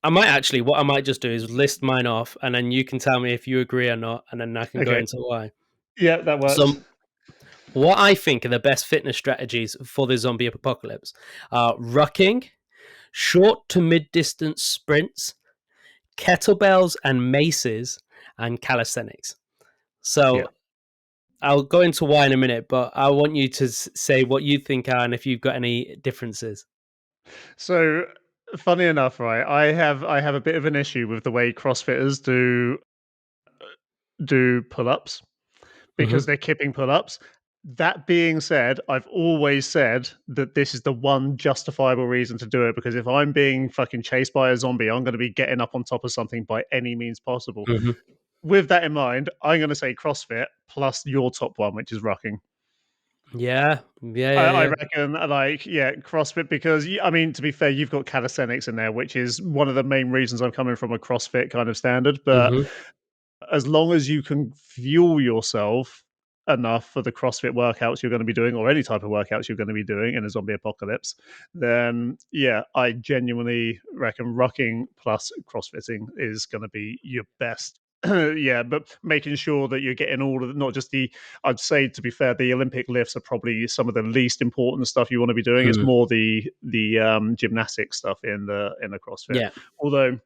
I might just do is list mine off, and then you can tell me if you agree or not, and then I can go Okay. into why. Yeah, that works. So, what I think are the best fitness strategies for the zombie apocalypse are rucking, short to mid distance sprints, kettlebells and maces, and calisthenics. Yeah. So, I'll go into why in a minute, but I want you to say what you think are and if you've got any differences. So funny enough, right? I have a bit of an issue with the way CrossFitters do pull-ups Hmm. because they're kipping pull-ups. That being said, I've always said that this is the one justifiable reason to do it because if I'm being fucking chased by a zombie, I'm going to be getting up on top of something by any means possible. Hmm. With that in mind, I'm going to say CrossFit plus your top one, which is rucking. Yeah, yeah, I, yeah, I yeah. reckon, like, yeah, CrossFit because I mean, to be fair, you've got calisthenics in there, which is one of the main reasons I'm coming from a CrossFit kind of standard. But Hmm. as long as you can fuel yourself enough for the CrossFit workouts you're going to be doing, or any type of workouts you're going to be doing in a zombie apocalypse, then yeah, I genuinely reckon rucking plus CrossFitting is going to be your best. Yeah, but making sure that you're getting all of not just the, I'd say to be fair, the Olympic lifts are probably some of the least important stuff you want to be doing. It's Mm. more the gymnastic stuff in the CrossFit. Yeah, Although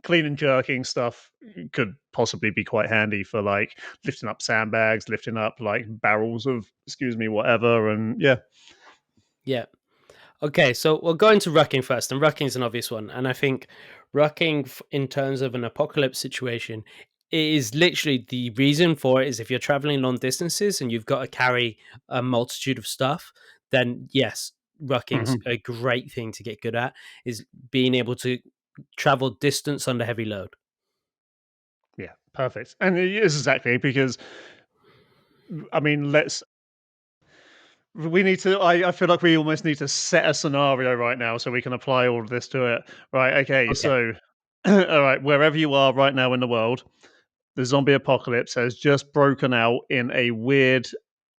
clean and jerking stuff could possibly be quite handy for like lifting up sandbags, lifting up like barrels of excuse me, whatever. And yeah. yeah. Okay, so we'll go into rucking first, and rucking is an obvious one. And I think rucking, in terms of an apocalypse situation, is literally the reason for it is if you're traveling long distances and you've got to carry a multitude of stuff, then yes, rucking's Mhm. a great thing to get good at, is being able to travel distance under heavy load. Yeah, perfect. And it is exactly because I mean, we need to I feel like we almost need to set a scenario right now so we can apply all of this to it. Right, okay, Okay. so all right, wherever you are right now in the world, the zombie apocalypse has just broken out in a weird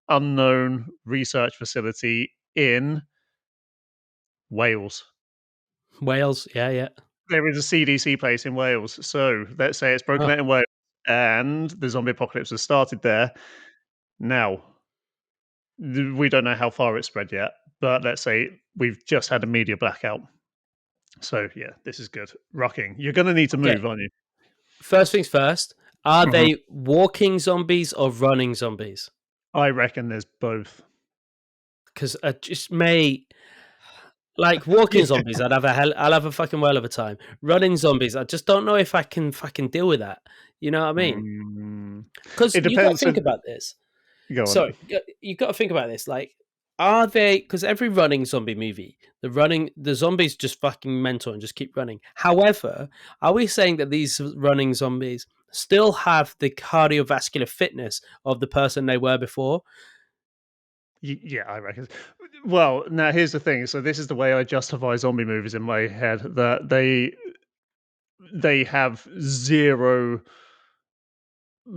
unknown research facility in Wales. Wales, yeah, yeah. There is a CDC place in Wales. So let's say it's broken Oh, out in Wales and the zombie apocalypse has started there. Now, we don't know how far it's spread yet, but let's say we've just had a media blackout. So yeah, this is good. Rocking. You're going to need to okay. move, aren't you? First things first, are Mhm. they walking zombies or running zombies? I reckon there's both. Because I just may like walking Yeah. zombies. I'll have a fucking well of a time. Running zombies, I just don't know if I can fucking deal with that. You know what I mean? Mm, Because it you got to depends. think So, about this. go on. Sorry, you got to think about this. Like, are they? Because every running zombie movie, the zombies just fucking mental and just keep running. However, are we saying that these running zombies still have the cardiovascular fitness of the person they were before? Yeah, I reckon. Well, now here's the thing. So this is the way I justify zombie movies in my head that they have zero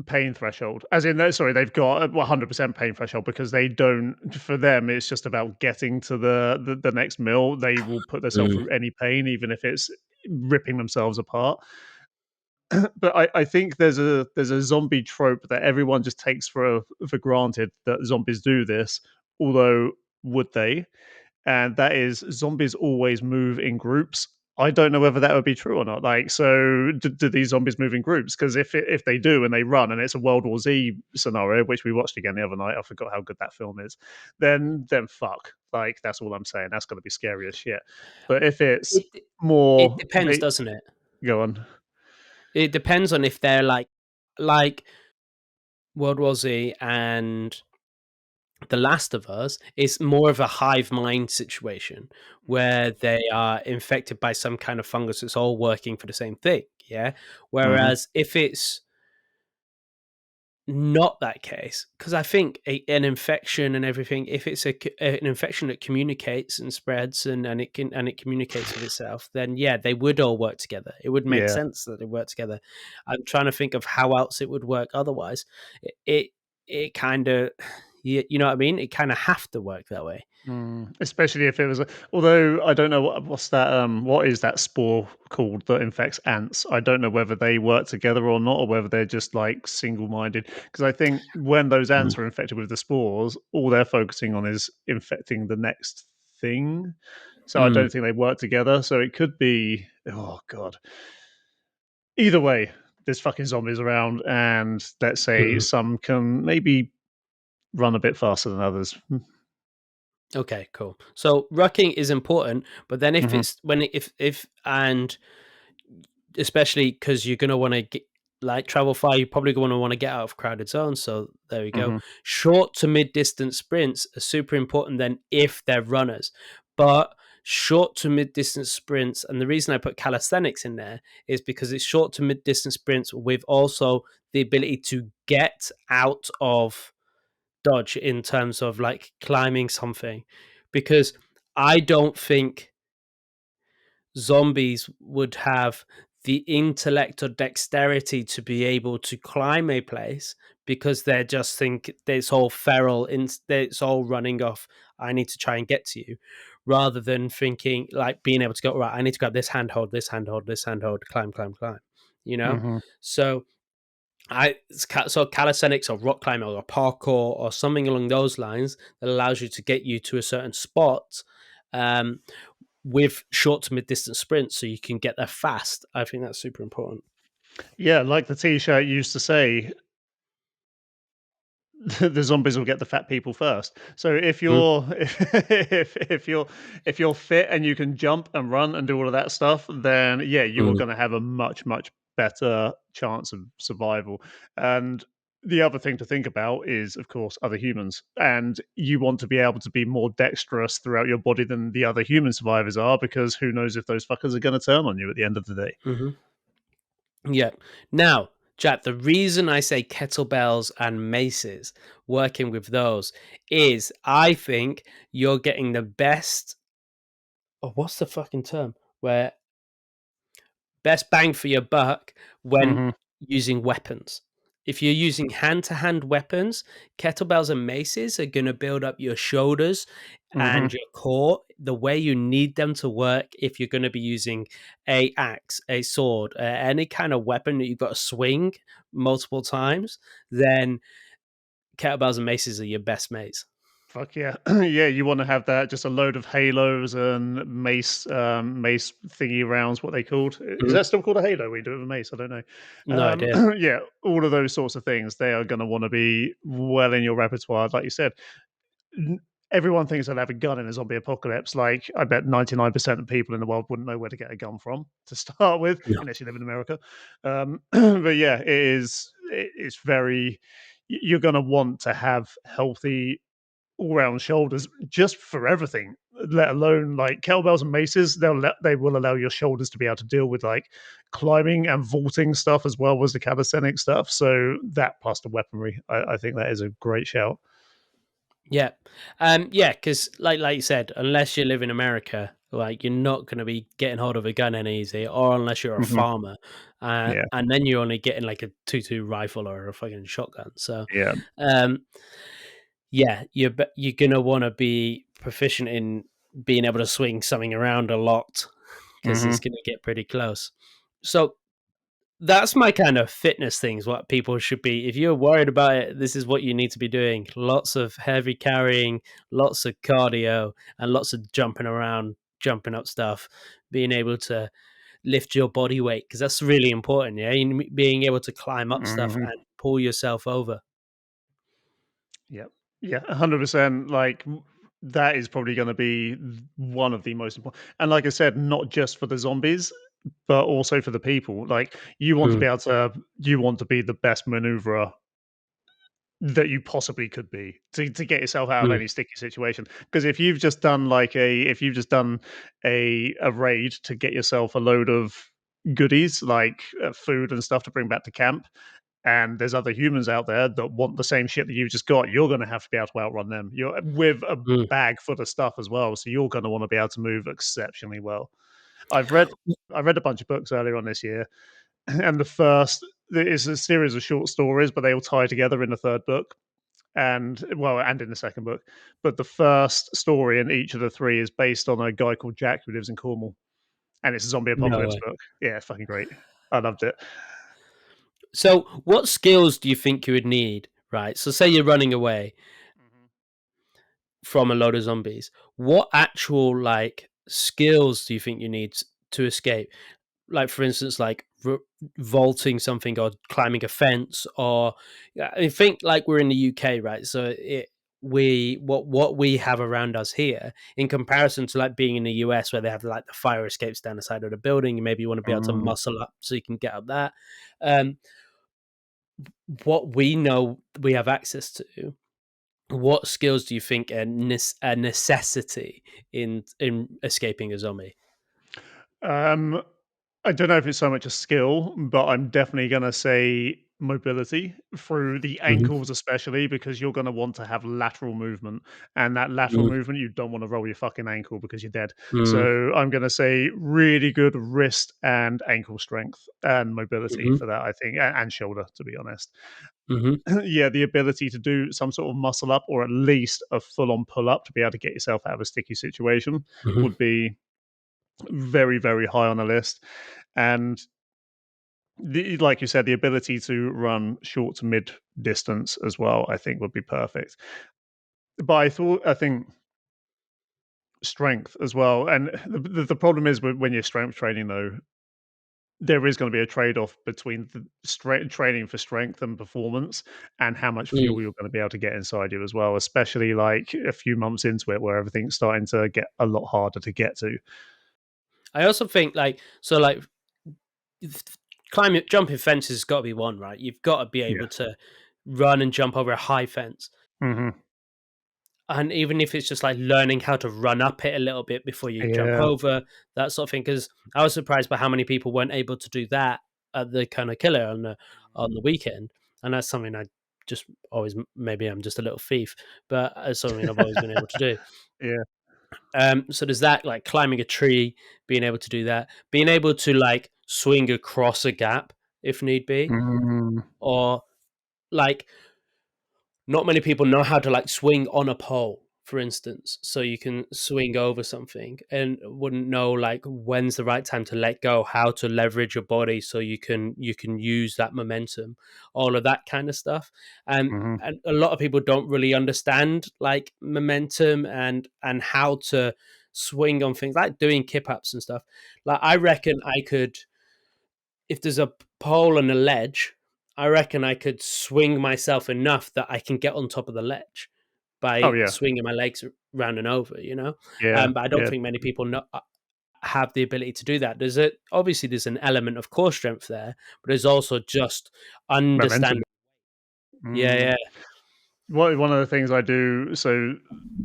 pain threshold. As in, sorry, they've got a 100% pain threshold because they don't. For them, it's just about getting to the next meal. They will put themselves Mm. through any pain, even if it's ripping themselves apart. But I think there's a zombie trope that everyone just takes for granted that zombies do this. Although would they? And that is zombies always move in groups. I don't know whether that would be true or not. Like, so do these zombies move in groups? Because if they do and they run and it's a World War Z scenario, which we watched again the other night, I forgot how good that film is. Then fuck. Like that's all I'm saying. That's going to be scary as shit. But if it's It it more, depends, doesn't it? go on. It depends on if they're like World War Z and The Last of Us is more of a hive mind situation where they are infected by some kind of fungus that's all working for the same thing. Yeah. Hmm. Whereas if it's not that case, because I think an infection and everything, if it's an infection that communicates and spreads and it communicates with itself, then yeah, they would all work together. It would make Yeah. sense that they work together. I'm trying to think of how else it would work otherwise. It kind of You know what I mean? It kind of have to work that way. Especially if it was, although I don't know what's that. What is that spore called that infects ants? I don't know whether they work together or not, or whether they're just like single-minded. Because I think when those ants are infected with the spores, all they're focusing on is infecting the next thing. So I Mm. don't think they work together. So it could be. Oh God. Either way, there's fucking zombies around, and let's say Mhm. some can maybe run a bit faster than others. Okay, cool. So rucking is important, but then if Mhm. it's when if and especially because you're gonna want to get like travel far, you're probably going to want to get out of crowded zones. So there we go. Mhm. Short to mid distance sprints are super important then if they're runners, but short to mid distance sprints, and the reason I put calisthenics in there is because it's short to mid distance sprints with also the ability to get out of dodge in terms of like climbing something, because I don't think zombies would have the intellect or dexterity to be able to climb a place because they're just think it's all feral, it's all running off. I need to try and get to you, rather than thinking like being able to go right. I need to grab this handhold, this handhold, this handhold, climb, climb, climb. You know, Mhm. so so calisthenics or rock climbing or parkour or something along those lines that allows you to get you to a certain spot, um, with short to mid distance sprints, so you can get there fast. I think that's super important. Yeah, like the T-shirt used to say, the zombies will get the fat people first. So if Mm, you're if you're fit and you can jump and run and do all of that stuff, then yeah, you are mm, going to have a much better chance of survival. And the other thing to think about is, of course, other humans, and you want to be able to be more dexterous throughout your body than the other human survivors are, because who knows if those fuckers are going to turn on you at the end of the day. mhm. Yeah. Now, Jack, the reason I say kettlebells and maces, working with those, is I think you're getting the best. Oh, what's the fucking term? Where best bang for your buck when Hmm. using weapons. If you're using hand to hand weapons, kettlebells and maces are going to build up your shoulders and Hmm. your core the way you need them to work. If you're going to be using a axe, a sword, any kind of weapon that you've got to swing multiple times, then kettlebells and maces are your best mates. Fuck yeah. Yeah, you want to have that, just a load of halos and mace thingy rounds, what they called. Is Mhm. that still called a halo? We do it with a mace, I don't know. No idea. Yeah, all of those sorts of things, they are going to want to be well in your repertoire. Like you said, n- everyone thinks they'll have a gun in a zombie apocalypse. Like, I bet 99% of people in the world wouldn't know where to get a gun from to start with, No. unless you live in America. But yeah, it's very, you're going to want to have healthy all round shoulders just for everything, let alone like kettlebells and maces. They will allow your shoulders to be able to deal with like climbing and vaulting stuff as well as the calisthenic stuff. So that plus the weaponry, I think that is a great shout. Yeah, yeah, because like you said, unless you live in America, like you're not going to be getting hold of a gun any easy, or unless you're a Hmm. farmer, Yeah, and then you're only getting like a 22 rifle or a fucking shotgun. So, yeah. um, yeah, you're gonna want to be proficient in being able to swing something around a lot because Hmm. it's going to get pretty close. So that's my kind of fitness things. What people should be, if you're worried about it, this is what you need to be doing. Lots of heavy carrying, lots of cardio, and lots of jumping around, jumping up stuff, being able to lift your body weight, because that's really important. Yeah, being able to climb up stuff Hmm. and pull yourself over. Yeah, yeah, 100%. Like, that is probably going to be one of the most important. And like I said, not just for the zombies, but also for the people. Like, Mm, you want to be the best maneuverer that you possibly could be to get yourself out of mm, any sticky situation. Because if you've just done a raid to get yourself a load of goodies like food and stuff to bring back to camp, and there's other humans out there that want the same shit that you've just got, you're going to have to be able to outrun them. You're with a mm. bag full of stuff as well, so you're going to want to be able to move exceptionally well. I've read I read a bunch of books earlier on this year, and the first is a series of short stories, but they all tie together in the third book. and in the second book. But the first story in each of the three is based on a guy called Jack who lives in Cornwall, and it's a zombie No apocalypse way. book. Yeah, fucking great. I loved it. So, what skills do you think you would need? Right. So, say you're running away from a load of zombies. What actual like skills do you think you need to escape? Like, for instance, like vaulting something or climbing a fence, or I think like we're in the UK, right? So what we have around us here in comparison to like being in the US where they have like the fire escapes down the side of the building, and maybe you want to be able to Mm. muscle up so you can get up that. Um, what we know we have access to, what skills do you think are a necessity in escaping a zombie? Um, I don't know if it's so much a skill, but I'm definitely going to say mobility through the Mhm. ankles, especially because you're going to want to have lateral movement. And that lateral Mm, movement, you don't want to roll your fucking ankle because you're dead. mm, So I'm going to say really good wrist and ankle strength and mobility mhm, for that, I think, and shoulder, to be honest. mhm, Yeah, the ability to do some sort of muscle up or at least a full on pull up to be able to get yourself out of a sticky situation mhm. would be very, very high on the list. And like you said, the ability to run short to mid distance as well, I think would be perfect. But I think strength as well. And the problem is when you're strength training, though, there is going to be a trade off between the training for strength and performance and how much Mm. fuel you're going to be able to get inside you as well, especially like a few months into it where everything's starting to get a lot harder to get to. I also think like so like climbing jumping fences has got to be one, right? You've got to be Yeah. able to run and jump over a high fence. Hmm. And even if it's just like learning how to run up it a little bit before you jump Yeah. over, that sort of thing. Because I was surprised by how many people weren't able to do that at the kind of killer on the weekend, and that's something I just always maybe I'm just a little thief, but it's something I've always been able to do. Yeah. So there's that, like climbing a tree, being able to do that, being able to like swing across a gap if need be, Mm. or like not many people know how to like swing on a pole, for instance, so you can swing over something and wouldn't know like when's the right time to let go, how to leverage your body so you can use that momentum, all of that kind of stuff. Hmm. And a lot of people don't really understand like momentum and how to swing on things like doing kip ups and stuff. Like I reckon I could, if there's a pole and a ledge, I reckon I could swing myself enough that I can get on top of the ledge Oh by yeah. swinging my legs round and over, you know. Yeah. But I don't Yeah. think many people know, have the ability to do that. Obviously there's an element of core strength there, but there's also just Momentum. understanding. Yeah, Mm. yeah. One of the things I do, so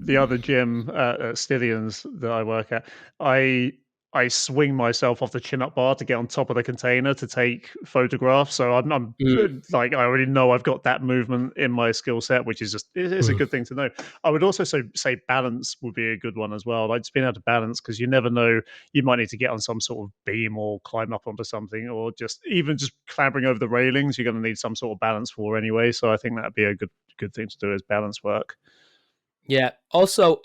the other gym at Stillions that I work at, I I swing myself off the chin up bar to get on top of the container to take photographs. So I'm Mm, like I already know I've got that movement in my skill set, which is just it is a mm. good thing to know. I would also say balance would be a good one as well. Like just being able to balance because you never know, you might need to get on some sort of beam or climb up onto something, or just even just clambering over the railings. You're going to need some sort of balance for anyway. So I think that'd be a good thing to do is balance work. Yeah. Also,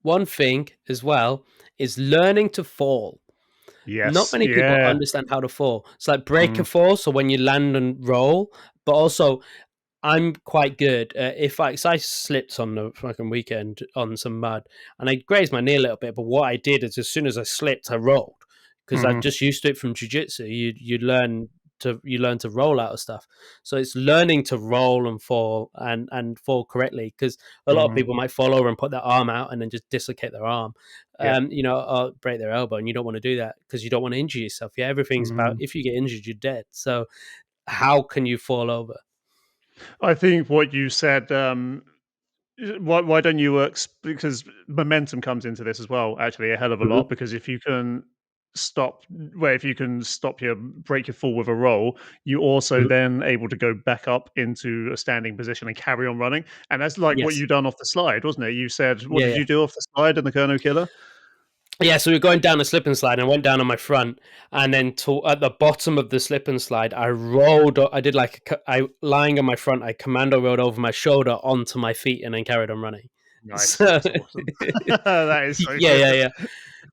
one thing as well is learning to fall. Not Yes, many people yeah. understand how to fall. It's like break a Mm, fall, so when you land and roll, but also I'm quite good. If I, 'cause I slipped on the fucking weekend on some mud and I grazed my knee a little bit, but what I did is as soon as I slipped, I rolled because I'm mhm, just used to it from jujitsu. You learn to roll out of stuff. So it's learning to roll and fall correctly because a lot of mhm. people might fall over and put their arm out and then just dislocate their arm, Yeah. or break their elbow, and you don't want to do that because you don't want to injure yourself. Yeah, everything's about Mhm. if you get injured, you're dead. So how can you fall over? I think what you said, why don't you work because momentum comes into this as well, actually, a hell of a lot, because if you can if you can stop your break your fall with a roll, you also Mhm. then able to go back up into a standing position and carry on running. And that's like what Yes. you done off the slide, wasn't it? You said, what Yeah, did yeah. you do off the slide in the Kernow Killer? Yeah, so we were going down a slip and slide, and I went down on my front, and then at the bottom of the slip and slide, I rolled. I did lying on my front. I commando rolled over my shoulder onto my feet, and then carried on running. Nice. So That's awesome. That is so yeah, good.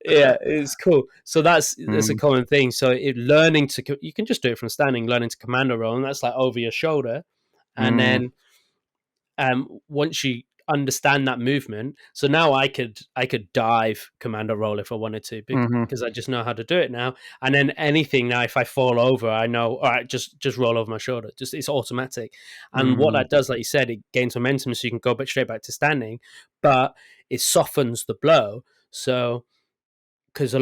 yeah, it's cool. So that's a Mm, common thing. So learning to, you can just do it from standing, learning to commando roll, and that's like over your shoulder, and mm, then once you understand that movement, so now I could dive commando roll if I wanted to, mhm, because I just know how to do it now. And then anything now, if I fall over, I know, all right, just roll over my shoulder. Just it's automatic. And what mm, that does, like you said, it gains momentum, so you can go back straight back to standing, but it softens the blow. So because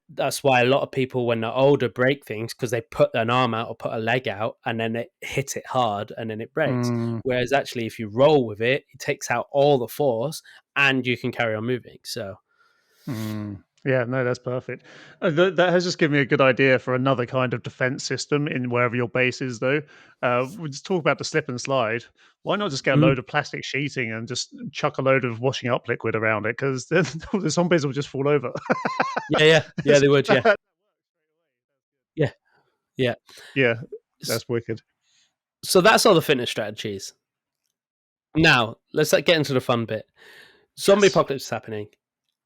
that's why a lot of people when they're older break things, because they put an arm out or put a leg out and then they hit it hard and then it breaks. mm, Whereas actually if you roll with it, it takes out all the force and you can carry on moving. So mm. Yeah, no, that's perfect. That has just given me a good idea for another kind of defense system in wherever your base is, though. We just talk about the slip and slide. Why not just get a mm, load of plastic sheeting and just chuck a load of washing up liquid around it? Because then the zombies will just fall over. yeah, they would. Yeah, yeah. Yeah, S- that's wicked. So that's all the fitness strategies. Now let's get into the fun bit. Zombie Yes. apocalypse is happening,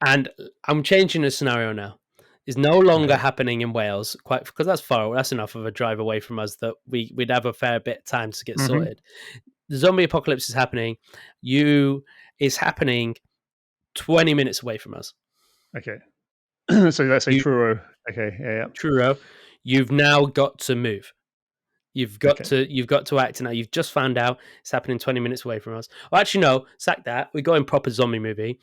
and I'm changing the scenario now. Is no longer Okay. happening in Wales, quite because that's far. That's enough of a drive away from us that we'd have a fair bit of time to get Hmm. sorted. The zombie apocalypse is happening. You is happening 20 minutes away from us. Okay. So let's say You Truro. Okay. Yeah. Yeah. Truro, you've now got to move. Okay. You've got to act now. You've just found out it's happening 20 minutes away from us. Oh, actually, no, sack that. We go in proper zombie movie.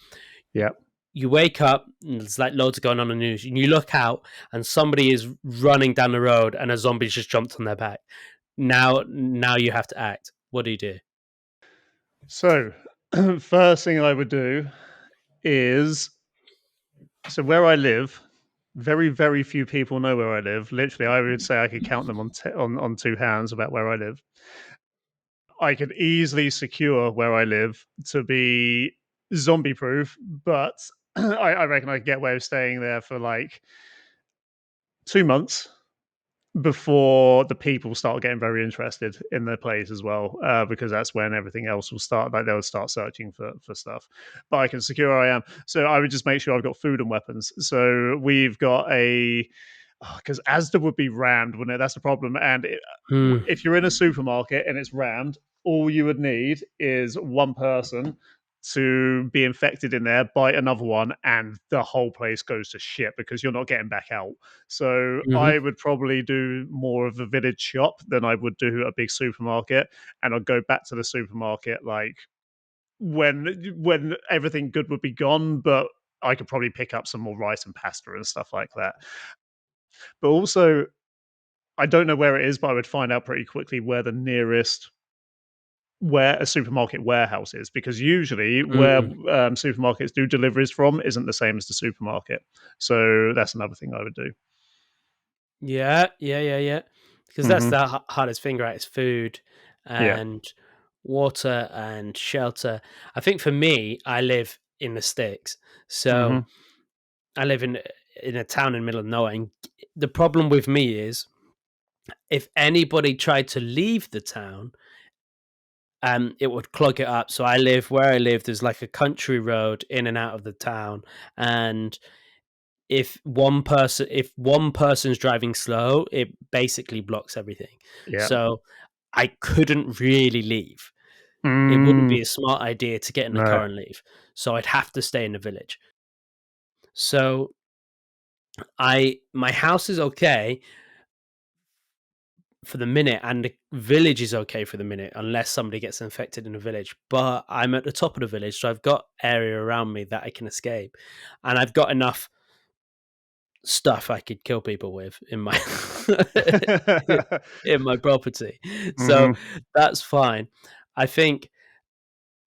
Yeah. You wake up and there's like loads going on the news, and you look out and somebody is running down the road and a zombie just jumped on their back. Now you have to act. What do you do? So, first thing I would do is so where I live, very, very few people know where I live. Literally, I would say I could count them on two hands about where I live. I could easily secure where I live to be zombie proof, but I reckon I could get away with staying there for like 2 months before the people start getting very interested in their place as well, because that's when everything else will start. Like they'll start searching for stuff. But I can secure where I am, so I would just make sure I've got food and weapons. So we've got a because Asda would be rammed, wouldn't it? That's the problem. And Hmm. if you're in a supermarket and it's rammed, all you would need is one person to be infected in there, bite another one, and the whole place goes to shit because you're not getting back out. So Mm-hmm. I would probably do more of a village shop than I would do a big supermarket, and I'd go back to the supermarket like when everything good would be gone, but I could probably pick up some more rice and pasta and stuff like that. But also, I don't know where it is, but I would find out pretty quickly where the nearest where a supermarket warehouse is, because usually where Mm. supermarkets do deliveries from isn't the same as the supermarket. So that's another thing I would do. Yeah. Because that's Hmm. the hardest thing, right? It's food Yeah. and water and shelter. I think for me, I live in the sticks, so Hmm. I live in a town in the middle of nowhere. And the problem with me is if anybody tried to leave the town, it would clog it up. So I live where I live. There's like a country road in and out of the town, and if one person's driving slow, it basically blocks everything. Yeah. So I couldn't really leave. It wouldn't Mm, be a smart idea to get in the no. car and leave. So I'd have to stay in the village. So my house is okay for the minute, and the village is okay for the minute, unless somebody gets infected in the village. But I'm at the top of the village, so I've got area around me that I can escape, and I've got enough stuff I could kill people with in my in my property. So Hmm. that's fine. I think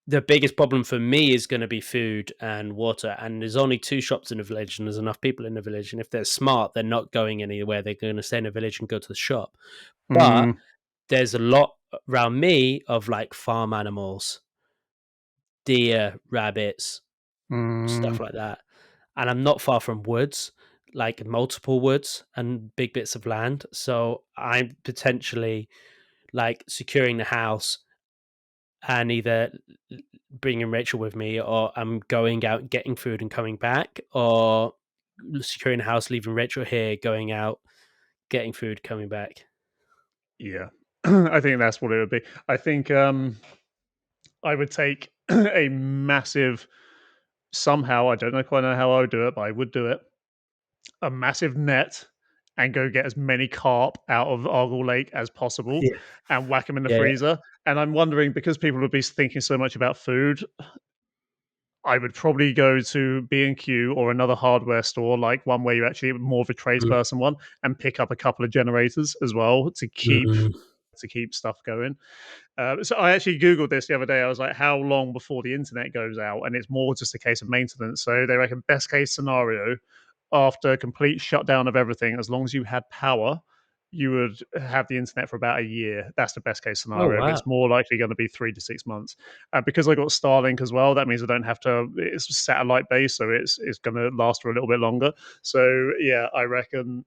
the biggest problem for me is going to be food and water. And there's only two shops in the village, and there's enough people in the village. And if they're smart, they're not going anywhere. They're going to stay in the village and go to the shop. But Mm, there's a lot around me of like farm animals, deer, rabbits, stuff mm, like that. and I'm not far from woods, like multiple woods and big bits of land. So I'm potentially like securing the house and either bringing Rachel with me, or I'm going out getting food and coming back, or securing the house, leaving Rachel here, going out getting food, coming back. Yeah, I think that's what it would be. I think I would take a massive, somehow, I don't know quite know how I would do it, but I would do it, a massive net and go get as many carp out of Argyle Lake as possible Yeah, and whack them in the yeah, freezer. And I'm wondering, because people would be thinking so much about food, I would probably go to B&Q or another hardware store, like one where you're actually more of a mm, tradesperson one, and pick up a couple of generators as well mm, to keep stuff going. So I actually Googled this the other day. I was like, how long before the internet goes out? And it's more just a case of maintenance. So they reckon best case scenario, after complete shutdown of everything, as long as you had power, you would have the internet for about a year. That's the best case oh scenario. But wow, it's more likely going to be 3 to 6 months. Because I got Starlink as well, that means I don't have to. It's satellite based, so it's going to last for a little bit longer. So yeah, I reckon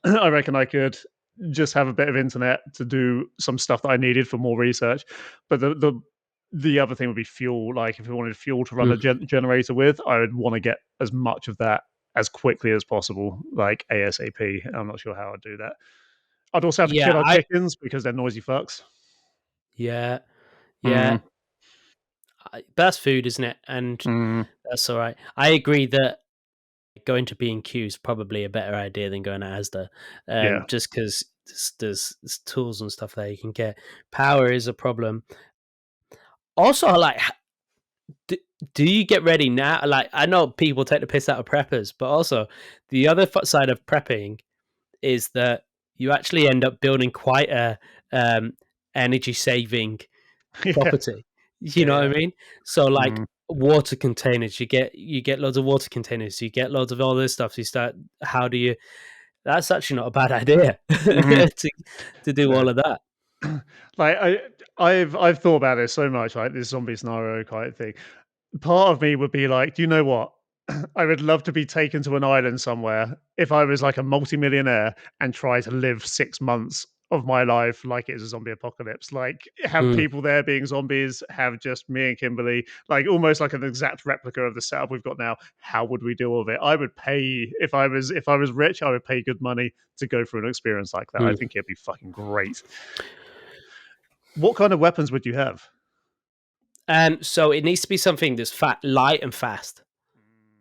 I reckon I could just have a bit of internet to do some stuff that I needed for more research. But the other thing would be fuel. Like if I wanted fuel to run mm, a generator with, I would want to get as much of that as quickly as possible, like ASAP. I'm not sure how I'd do that. I'd also have to yeah, kill our chickens because they're noisy fucks. yeah, yeah. Mm, That's food, isn't it? And mm, that's all right. I agree that going to B&Q is probably a better idea than going to Asda, yeah. just because there's tools and stuff there you can get. Power is a problem. Also, like, do, do you get ready now? Like, I know people take the piss out of preppers, but also the other side of prepping is that you actually end up building quite a um, energy saving Yeah. property. You Yeah. know what I Yeah. mean? So like Mm, water containers, you get loads of water containers, you get loads of all this stuff. So you start. How do you? That's actually not a bad idea mhm. to do No. all of that. Like I've thought about this so much, like this zombie scenario kind of thing. Part of me would be like, do you know what? I would love to be taken to an island somewhere if I was like a multimillionaire and try to live 6 months of my life like it is a zombie apocalypse. Like have Mm, people there being zombies, have just me and Kimberly, like almost like an exact replica of the setup we've got now. How would we deal with it? I would pay if I was rich, I would pay good money to go through an experience like that. I mm. think it'd be fucking great. What kind of weapons would you have? So it needs to be something that's light, and fast.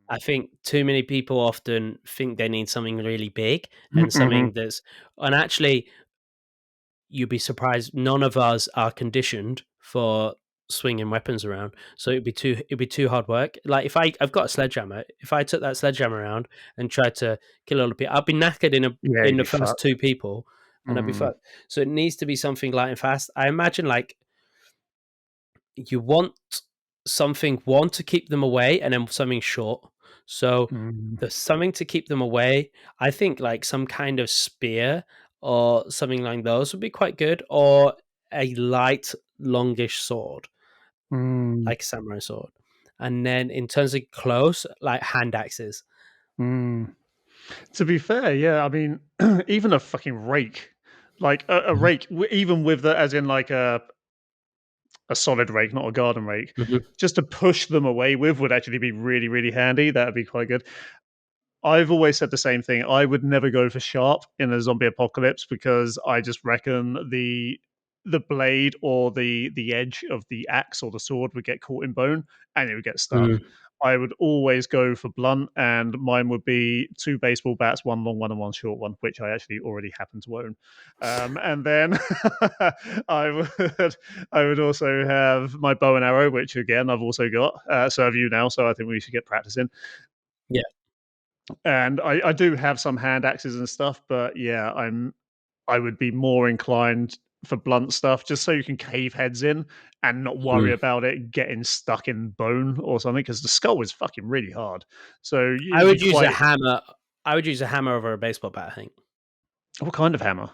I think too many people often think they need something really big and Mhm. something and actually, you'd be surprised. None of us are conditioned for swinging weapons around, so it'd be too hard work. Like if I've got a sledgehammer, if I took that sledgehammer around and tried to kill all the people, I'd be knackered Yeah, in you'd the be first fucked. two people, and I'd be Mm, fucked. So it needs to be something light and fast. I imagine like you want something one to keep them away, and then something short. So mm, there's something to keep them away. I think like some kind of spear or something like those would be quite good, or a light, longish sword, mm, like a samurai sword. And then in terms of close, like hand axes. mm. To be fair, yeah, I mean, even a fucking rake, like a Mhm, rake, even with the, as in like a solid rake, not a garden rake, mhm, just to push them away with would actually be really, really handy. That would be quite good. I've always said the same thing. I would never go for sharp in a zombie apocalypse because I just reckon the blade or the edge of the axe or the sword would get caught in bone and it would get stuck. mhm. I would always go for blunt, and mine would be two baseball bats, one long one and one short one, which I actually already happen to own. And then I would I would also have my bow and arrow, which again I've also got. So have you now. So I think we should get practicing. Yeah. And I do have some hand axes and stuff, but yeah, I would be more inclined for blunt stuff, just so you can cave heads in and not worry Mm. about it getting stuck in bone or something. Because the skull is fucking really hard, so I it'd be would use a quite. hammer. I would use a hammer over a baseball bat, I think. What kind of hammer?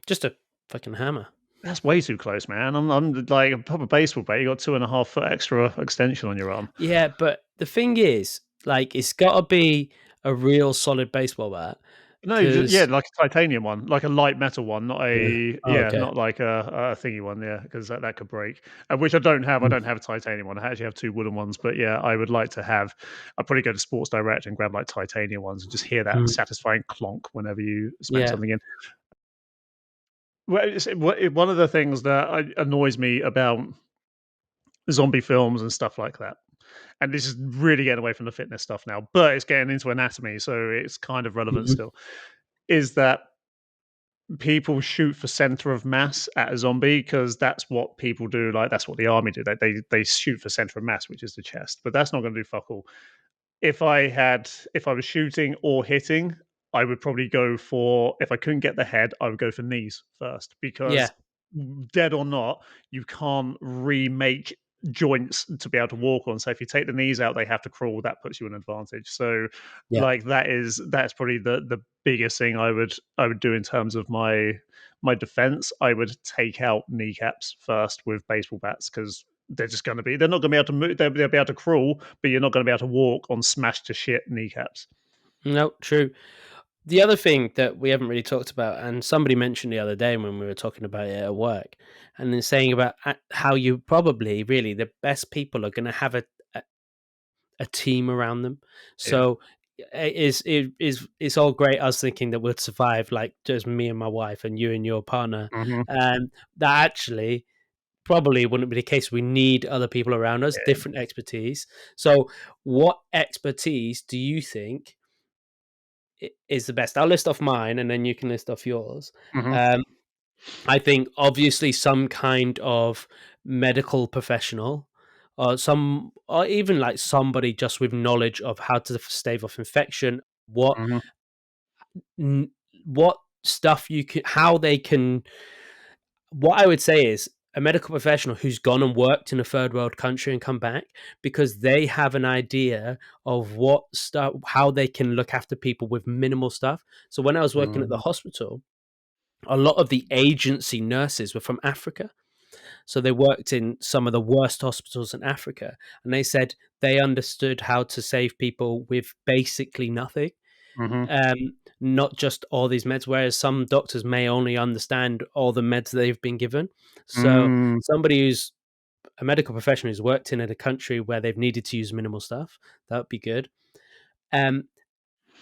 Just a fucking hammer. That's way too close, man. I'm like a proper baseball bat. You got 2.5 foot extra extension on your arm. Yeah, but the thing is, Like, it's got to be a real solid baseball bat. No, yeah, Because like a titanium one, like a light metal one, not oh, okay. not like a thingy one, yeah, because that could break. Which I don't have. I don't have a titanium one. I actually have two wooden ones, but yeah, I would like to have. I'd probably go to Sports Direct and grab like titanium ones and just hear that Mm, satisfying clonk whenever you smack yeah, something in. Well, one of the things that annoys me about zombie films and stuff like that, and this is really getting away from the fitness stuff now, but it's getting into anatomy, so it's kind of relevant mhm, still, is that people shoot for center of mass at a zombie because that's what people do. Like that's what the army do. They shoot for center of mass, which is the chest. But that's not going to do fuck all. If I was shooting or hitting, I would probably go for if I couldn't get the head, I would go for knees first yeah, because dead or not, you can't remake joints to be able to walk on. So if you take the knees out, they have to crawl. That puts you an advantage. So yeah. like that's probably the biggest thing I would do in terms of my defense. I would take out kneecaps first with baseball bats because they're not going to be able to move. They'll be able to crawl, but you're not going to be able to walk on smashed to shit kneecaps. No, true. The other thing that we haven't really talked about, and somebody mentioned the other day when we were talking about it at work, and then saying about how you probably really the best people are going to have a, a team around them. Yeah. So it's all great us thinking that we'll survive like just me and my wife and you and your partner. Hmm. That actually probably wouldn't be the case. We need other people around us, Yeah. different expertise. So what expertise do you think is the best? I'll list off mine and then you can list off yours. Hmm. Um, I think obviously some kind of medical professional or even like somebody just with knowledge of how to stave off infection, what Hmm. n- what stuff you can how they can what I would say is a medical professional who's gone and worked in a third world country and come back because they have an idea of what stuff how they can look after people with minimal stuff. So when I was working at the Hmm. hospital, a lot of the agency nurses were from Africa. So they worked in some of the worst hospitals in Africa, and they said they understood how to save people with basically nothing, Hmm. not just all these meds. Whereas some doctors may only understand all the meds they've been given. So Mm. somebody who's a medical professional who's worked in a country where they've needed to use minimal stuff, that would be good. Um,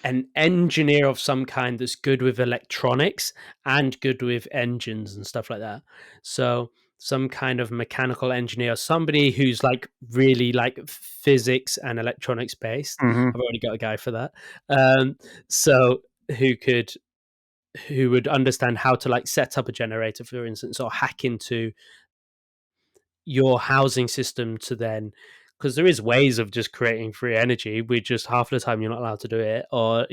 an engineer of some kind that's good with electronics and good with engines and stuff like that. So some kind of mechanical engineer, somebody who's like really like physics and electronics based. Mhm. I've already got a guy for that. Um, so who could who would understand how to like set up a generator, for instance, or hack into your housing system to then because there is ways of just creating free energy. We just half the time you're not allowed to do it, or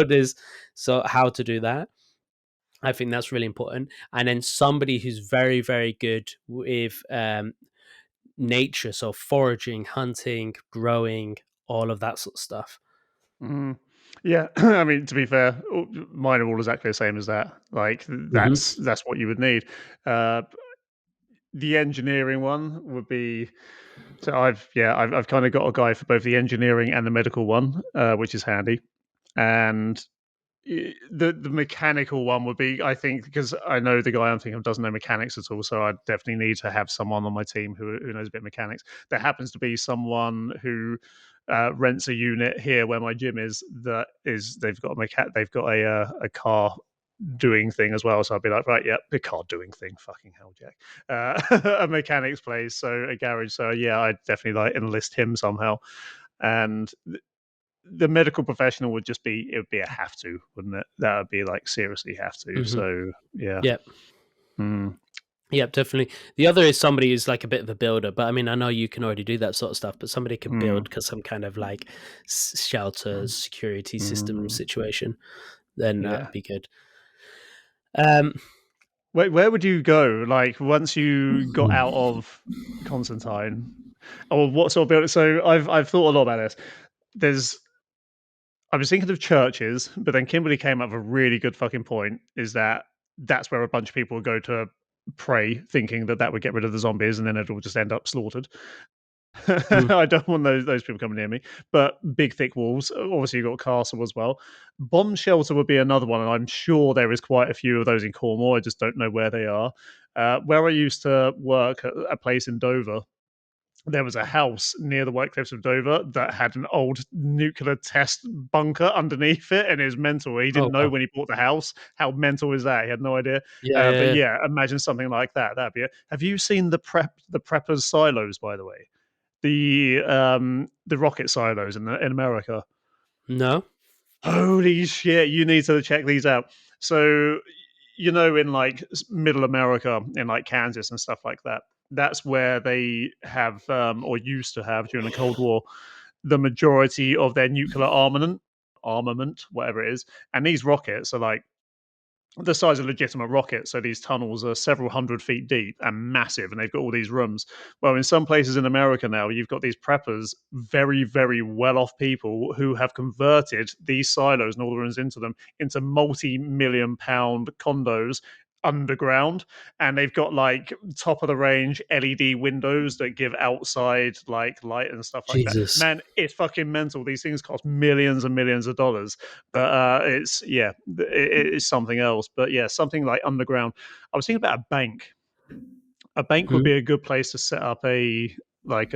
there's so how to do that. I think that's really important. And then somebody who's very, very good with nature, so foraging, hunting, growing, all of that sort of stuff. Mhm. Yeah, I mean, to be fair, mine are all exactly the same as that. Like, Hmm. that's what you would need. Uh, the engineering one would be so I've kind of got a guy for both the engineering and the medical one, which is handy. And the mechanical one would be, I think, because I know the guy I'm thinking of doesn't know mechanics at all, so I definitely need to have someone on my team who knows a bit of mechanics. There happens to be someone who rents a unit here where my gym is. That is, they've got a car doing thing as well. So I'd be like, right, yeah, the car doing thing, fucking hell, Jack. A mechanics place, so a garage. So yeah, I'd definitely like enlist him somehow. And the medical professional would just be it would be a have to, wouldn't it? That would be like seriously have to. Hmm. So yeah. Yeah. Mm. Yep, definitely. The other is somebody who's like a bit of a builder, but I mean, I know you can already do that sort of stuff, but somebody can Mm. build because some kind of like shelter, security system Mm. situation, then Yeah. that'd be good. Um, Where would you go? Like once you got out of Constantine, or what sort of building? So I've thought a lot about this. There's I was thinking of churches, but then Kimberly came up with a really good fucking point. Is that that's where a bunch of people would go to pray, thinking that that would get rid of the zombies, and then it'll just end up slaughtered. Mm. I don't want those people coming near me. But big, thick walls. Obviously, you've got castle as well. Bomb shelter would be another one, and I'm sure there is quite a few of those in Cornwall. I just don't know where they are. Where I used to work at a place in Dover, there was a house near the White Cliffs of Dover that had an old nuclear test bunker underneath it, and it was mental. He Oh didn't know wow. when he bought the house. How mental is that? He had no idea. Yeah, yeah, But yeah. yeah, imagine something like that. That'd be it. Have you seen the preppers silos, by the way? The rocket silos in America. No. Holy shit! You need to check these out. So in like middle America, in like Kansas and stuff like that, that's where they have or used to have during the Cold War the majority of their nuclear armament, whatever it is. And these rockets are like the size of legitimate rockets. So these tunnels are several hundred feet deep and massive, and they've got all these rooms. Well, in some places in America now, you've got these preppers, very, very well off people who have converted these silos and all the rooms into them into multi-million-pound condos underground, and they've got like top of the range LED windows that give outside like light and stuff like that. Jesus. Man, it's fucking mental. These things cost millions and millions of dollars, but it's something else. But yeah, something like underground. I was thinking about a bank. A bank would Mm. be a good place to set up a like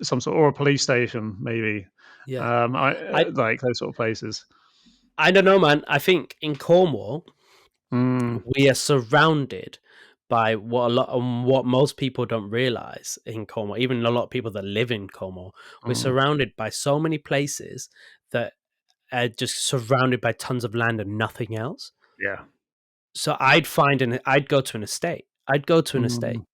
some sort, or a police station maybe. Yeah. I I like those sort of places. I don't know, man. I think in Cornwall Mm, we are surrounded by what most people don't realize in Cornwall. Even a lot of people that live in Cornwall, we're mm, surrounded by so many places that are just surrounded by tons of land and nothing else. yeah. So I'd go to an estate. I'd go to an estate Mm,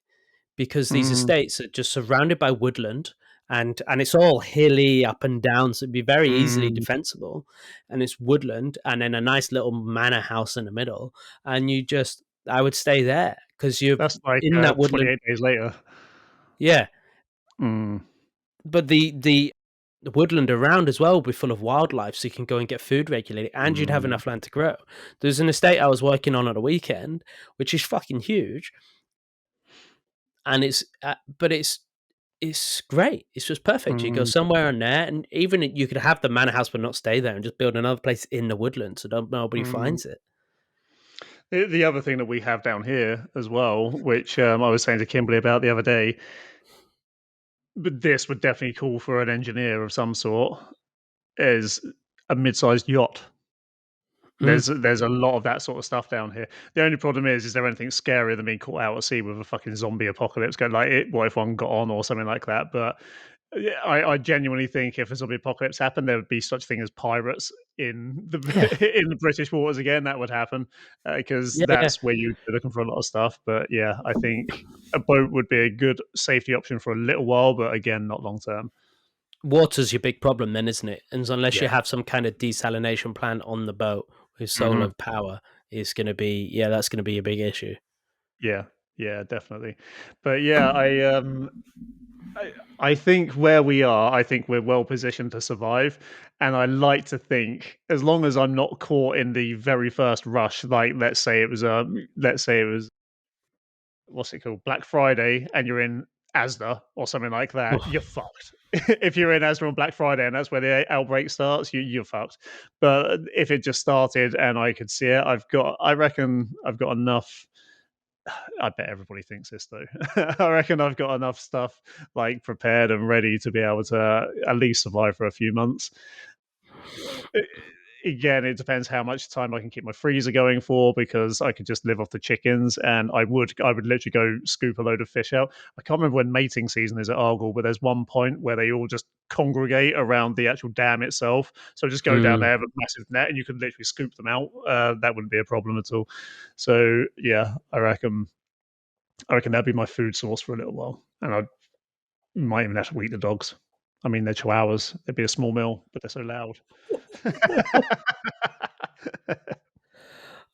because these mm, estates are just surrounded by woodland, and it's all hilly up and down, so it'd be very easily mm. defensible. And it's woodland, and then a nice little manor house in the middle, and I would stay there because you're That's like in that woodland. 28 days later. Yeah, Mm, but the woodland around as well will be full of wildlife, so you can go and get food regularly, and you'd have mm, enough land to grow. There's an estate I was working on at a weekend, which is fucking huge, and it's great. It's just perfect. You go mm, somewhere on there, and even you could have the manor house but not stay there, and just build another place in the woodland so nobody mm. finds it. The other thing that we have down here as well, which I was saying to Kimberly about the other day, but this would definitely call for an engineer of some sort, is a mid-sized yacht. Mm. There's a lot of that sort of stuff down here. The only problem is there anything scarier than being caught out at sea with a fucking zombie apocalypse? Going like, what if one got on or something like that? But yeah, I genuinely think if a zombie apocalypse happened, there would be such thing as pirates in the Yeah, in the British waters again. That would happen because yeah, yeah. that's where you'd be looking for a lot of stuff. But yeah, I think a boat would be a good safety option for a little while, but again, not long term. Water's your big problem, then, isn't it? And so unless you Yeah. have some kind of desalination plant on the boat with solar Hmm. power, is going to be that's going to be a big issue. Yeah. Yeah. Definitely. But yeah, I I think where we are, I think we're well positioned to survive. And I like to think, as long as I'm not caught in the very first rush, like let's say it was what's it called, Black Friday, and you're in Asda or something like that, Oof. you're fucked. If you're in Asda on Black Friday and that's where the outbreak starts, you're fucked. But if it just started and I could see it, I reckon I've got enough. I bet everybody thinks this though. I reckon I've got enough stuff like prepared and ready to be able to at least survive for a few months. Uh, Again, it depends how much time I can keep my freezer going for because I could just live off the chickens and I would literally go scoop a load of fish out. I can't remember when mating season is at Argyle, but there's one point where they all just congregate around the actual dam itself. So just go down Mm. there with a massive net and you could literally scoop them out. That wouldn't be a problem at all. So yeah, I reckon that'd be my food source for a little while, and I might even have to eat the dogs. I mean, they're chihuahuas. They'd be a small meal, but they're so loud.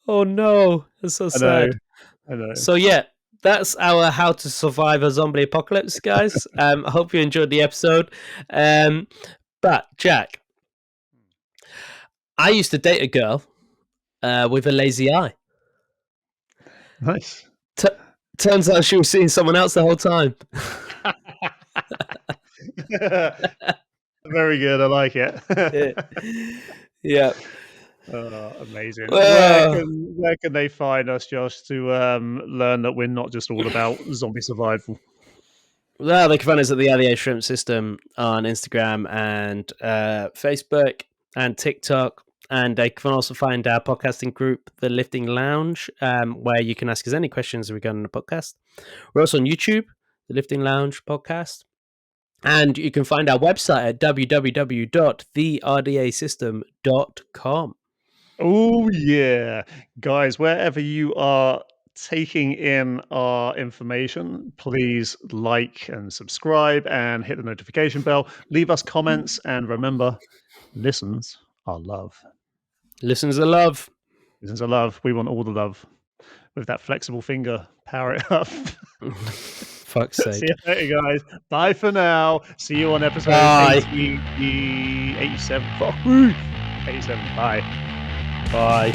Oh no, that's so I know, sad. I know. So yeah, that's our how to survive a zombie apocalypse, guys. I hope you enjoyed the episode. Um, but Jack, I used to date a girl with a lazy eye. Nice. T- Turns out she was seeing someone else the whole time. Very good. I like it. Yeah. Amazing. Well, Where can they find us, Josh, to learn that we're not just all about zombie survival? well, they can find us at the RDA Shrimp System on Instagram and Facebook and TikTok. And they can also find our podcasting group, The Lifting Lounge, where you can ask us any questions regarding the podcast. We're also on YouTube, The Lifting Lounge Podcast. And you can find our website at www.therdsystem.com. Oh, yeah. Guys, wherever you are taking in our information, please like and subscribe and hit the notification bell. Leave us comments. And remember, listens are love. Listens are love. Listens are love. We want all the love. With that flexible finger, power it up. Fuck's sake. See you later, guys. Bye for now. See you on episode Bye. 87. Fuck. 87. Bye. Bye.